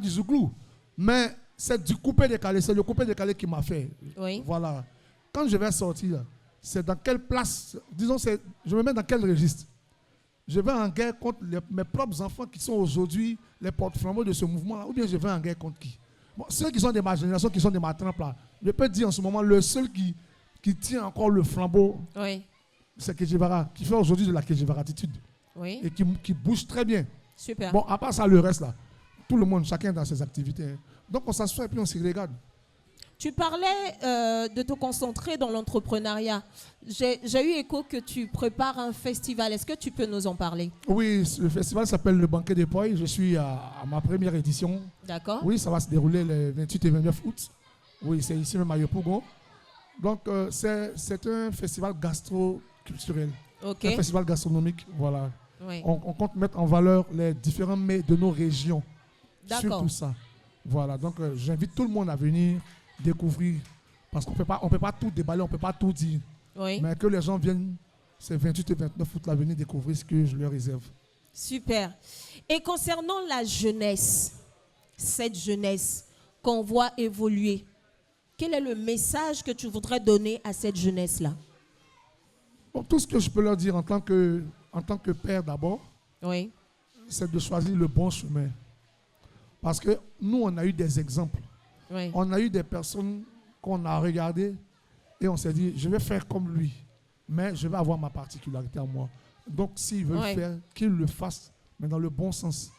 zouglou. Mais c'est du coupé décalé. C'est le coupé décalé qui m'a fait. Oui. Voilà. Quand je vais sortir, c'est dans quelle place, disons, je me mets dans quel registre? Je vais en guerre contre mes propres enfants qui sont aujourd'hui les porte-flambeaux de ce mouvement-là, ou bien je vais en guerre contre qui? Bon, ceux qui sont de ma génération, qui sont de ma trempe là, je peux dire en ce moment, le seul qui tient encore le flambeau, c'est Kejivara, qui fait aujourd'hui de la Kejivaratitude. Oui. Et qui bouge très bien. Super. Bon, à part ça, le reste là, tout le monde, chacun dans ses activités. Hein. Donc on s'assoit et puis on s'y regarde. Tu parlais de te concentrer dans l'entrepreneuriat. J'ai eu écho que tu prépares un festival. Est-ce que tu peux nous en parler? Oui, le festival s'appelle le Banquet des Poils. Je suis à ma première édition. D'accord. Oui, ça va se dérouler les 28 et 29 août. Oui, c'est ici même à Yopougon. Donc, c'est un festival gastro-culturel. Ok. Un festival gastronomique, voilà. Oui. On compte mettre en valeur les différents mets de nos régions. D'accord. Sur tout ça. Voilà, donc j'invite tout le monde à venir découvrir. Parce qu'on ne peut pas tout déballer, on ne peut pas tout dire. Oui. Mais que les gens viennent, c'est 28 et 29 août, là, venir découvrir ce que je leur réserve. Super. Et concernant la jeunesse, cette jeunesse qu'on voit évoluer, quel est le message que tu voudrais donner à cette jeunesse-là? Bon, tout ce que je peux leur dire en tant que père d'abord, c'est de choisir le bon chemin. Parce que nous, on a eu des exemples. Oui. On a eu des personnes qu'on a regardées et on s'est dit, je vais faire comme lui, mais je vais avoir ma particularité à moi. Donc, s'il veut le faire, qu'il le fasse, mais dans le bon sens.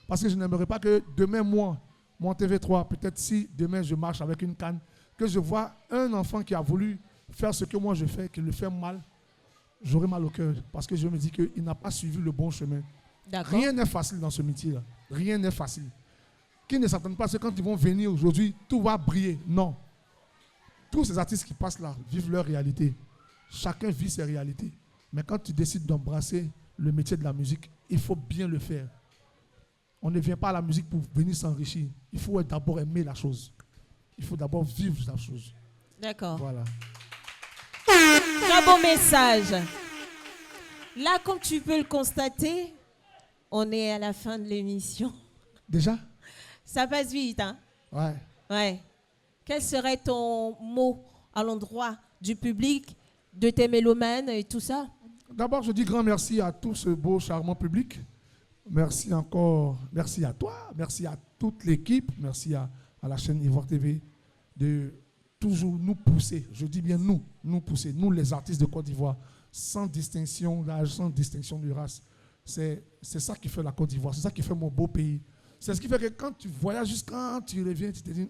Parce que je n'aimerais pas que demain, moi, mon TV3, peut-être si demain je marche avec une canne, que je vois un enfant qui a voulu faire ce que moi je fais, qui le fait mal, j'aurai mal au cœur. Parce que je me dis qu'il n'a pas suivi le bon chemin. Rien n'est facile dans ce métier-là. Rien n'est facile. Qui ne s'attendent pas, c'est quand ils vont venir aujourd'hui, tout va briller. Non. Tous ces artistes qui passent là vivent leur réalité. Chacun vit ses réalités. Mais quand tu décides d'embrasser le métier de la musique, il faut bien le faire. On ne vient pas à la musique pour venir s'enrichir. Il faut d'abord aimer la chose. Il faut d'abord vivre la chose. D'accord. Voilà. Très beau message. Là, comme tu peux le constater, On est à la fin de l'émission. Déjà? Ça passe vite, hein? Ouais. Ouais. Quel serait ton mot à l'endroit du public, de tes mélomanes et tout ça? D'abord, je dis grand merci à tout ce beau, charmant public. Merci encore. Merci à toi. Merci à toute l'équipe. Merci à la chaîne Ivoire TV de toujours nous pousser. Je dis bien nous pousser. Nous, les artistes de Côte d'Ivoire, sans distinction d'âge, sans distinction de race. C'est ça qui fait la Côte d'Ivoire. C'est ça qui fait mon beau pays. C'est ce qui fait que quand tu voyages, quand tu reviens, tu te dis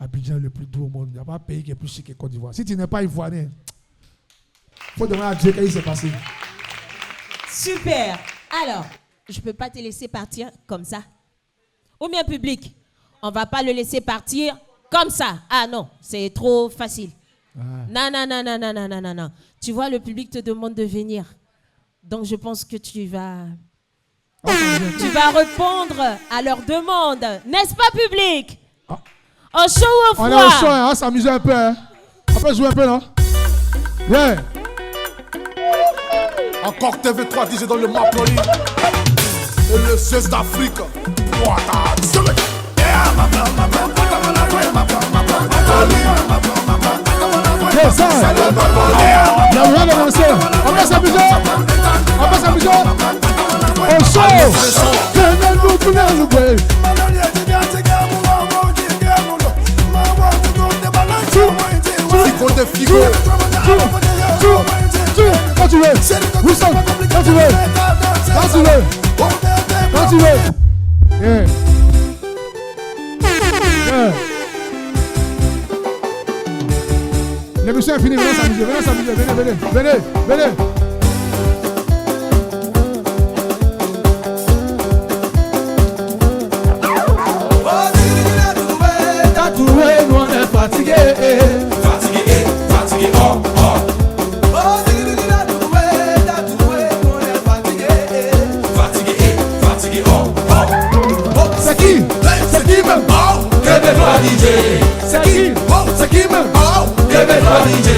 Abidjan est le plus doux au monde. Il n'y a pas un pays qui est plus chic que Côte d'Ivoire. Si tu n'es pas ivoirien, il faut demander à Dieu qu'est-ce qui s'est passé. Super. Alors, je ne peux pas te laisser partir comme ça. Ou bien public, on ne va pas le laisser partir comme ça. Ah non, c'est trop facile. Non. Tu vois, le public te demande de venir. Donc, je pense que tu vas répondre à leurs demandes. N'est-ce pas, public? Au chaud ou au froid? On est au chaud, hein, on va s'amuser un peu. Hein. On peut jouer un peu, non? Yeah. Encore TV3 DJ dans le Maploli. Et le 16 d'Afrique. On va s'amuser. Au chaud. Quand tu veux, Wilson, quand tu veux. Yeah. L'émission est finie, venez s'amuser, venez. Tatoué, nous on est fatigué, oh. C'est qui même? Réveille-toi DJ. C'est qui même? Réveille-toi DJ.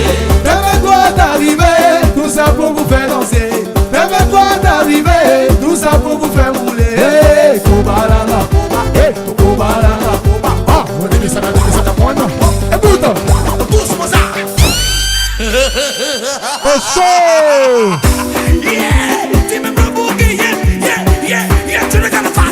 Réveille-toi d'arriver, tout ça pour vous faire danser. Réveille-toi d'arriver, tout ça pour vous faire rouler. Hey, Kobalanga, Kobalanga. Ah, on dit ça dans moi non. Écoute, pousse-moi ça. Oh chaud. Yeah, tu me provoques, yeah, tu ne gagnes pas.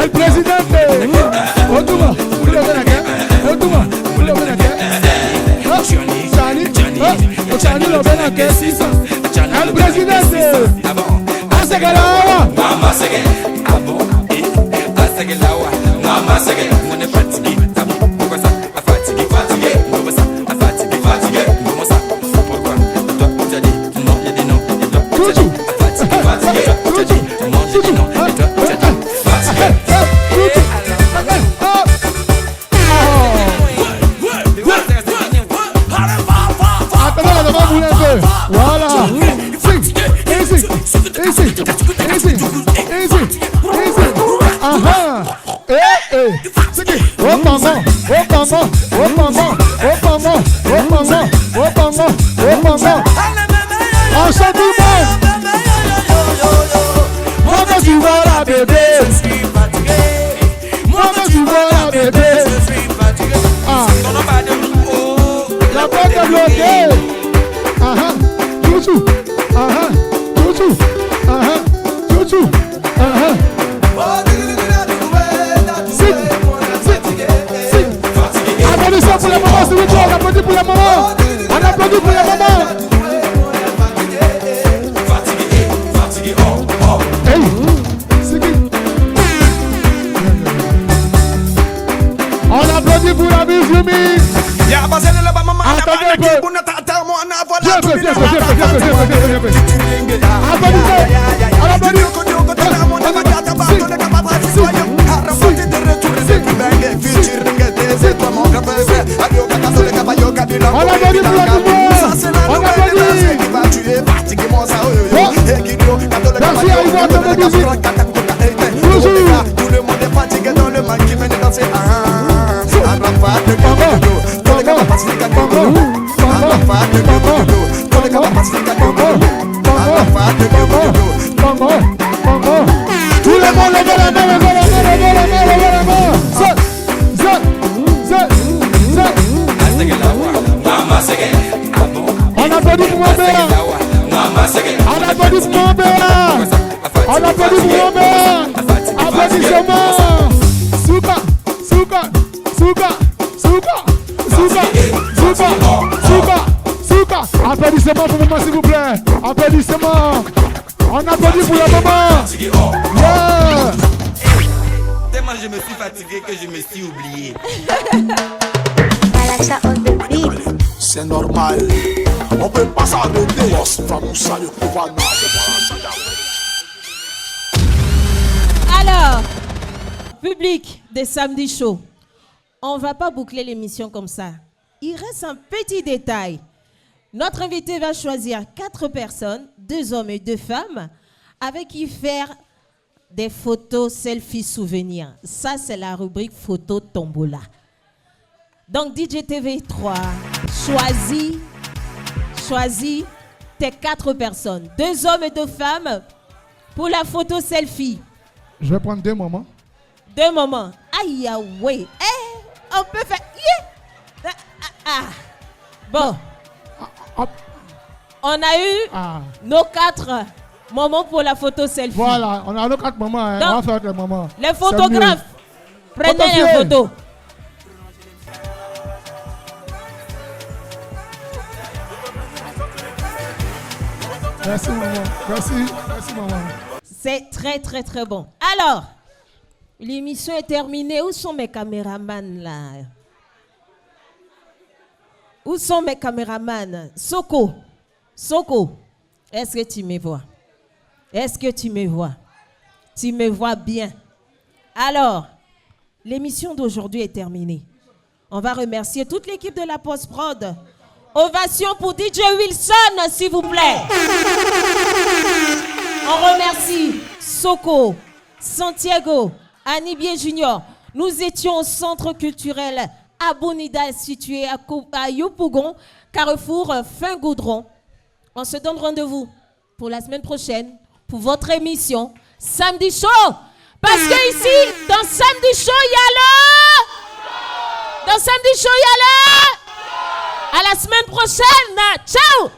El presidente, Otuma, Chani lo ven aquí, el presidente, hace que la agua, mamá se que, hace que la agua, mamá se que, no es fatigue, pourquoi ça, fatigué, pourquoi ça, fatigué, pourquoi ça, pourquoi, toi, tu as dit non, il y a des noms, et toi, tu as dit fatigué, tu as dit non, il y a des noms, et toi, tu as dit fatigué. Voilà. Easy. Aha. C'est qui? On chante tout le monde. Moi quand tu vois la bébé, je suis fatigué. Moi quand tu vois la bébé, je suis fatigué. La porte est bloquée. Chouchou, chouchou, applaudissez pour les mamans, s'il vous plaît, on applaudit pour les mamans. On applaudit pour les mamans. Fatigué, oh. Hey, c'est qui? On applaudit pour la musique. Tout le monde est fatigué dans le mal qui mène danser. Tout le monde lève la main, lève la main. On applaudit pour mon père. On applaudit pour mon père. On applaudit pour mon père. Applaudissements. Souka, souka, souka, souka, souka, souka, souka, souka. Applaudissements pour maman s'il vous plaît. Applaudissements. On applaudit pour la maman. Yeah. Tellement je me suis fatigué que je me suis oublié. C'est normal. On peut pas s'arrêter. Alors, public des samedis chauds, on ne va pas boucler l'émission comme ça. Il reste un petit détail. Notre invité va choisir 4 personnes, 2 hommes et 2 femmes, avec qui faire des photos selfie souvenirs. Ça, c'est la rubrique photo tombola. Donc, DJ TV3, choisis tes 4 personnes, 2 hommes et 2 femmes, pour la photo selfie. Je vais prendre 2 moments. 2 moments. Aïe, ah ouais. On peut faire... Bon. On a eu nos 4 moments pour la photo selfie. Voilà, on a nos 4 moments. Hein. Donc, on va faire les moments. Les photographes, prenez les photos. Merci maman. Merci maman. C'est très très très bon. Alors, l'émission est terminée. Où sont mes caméramans là? Où sont mes caméramans? Soko, est-ce que tu me vois? Est-ce que tu me vois? Tu me vois bien. Alors, l'émission d'aujourd'hui est terminée. On va remercier toute l'équipe de la post-prod. Ovation pour DJ Wilson, s'il vous plaît. On remercie Soko, Santiago, Anibie Junior. Nous étions au centre culturel Abonida, situé à Yopougon, Carrefour Fin Goudron. On se donne rendez-vous pour la semaine prochaine pour votre émission Samedi Show. Parce que ici, dans Samedi Show, il y a le... Dans Samedi Show, il y a le... À la semaine prochaine. Ciao.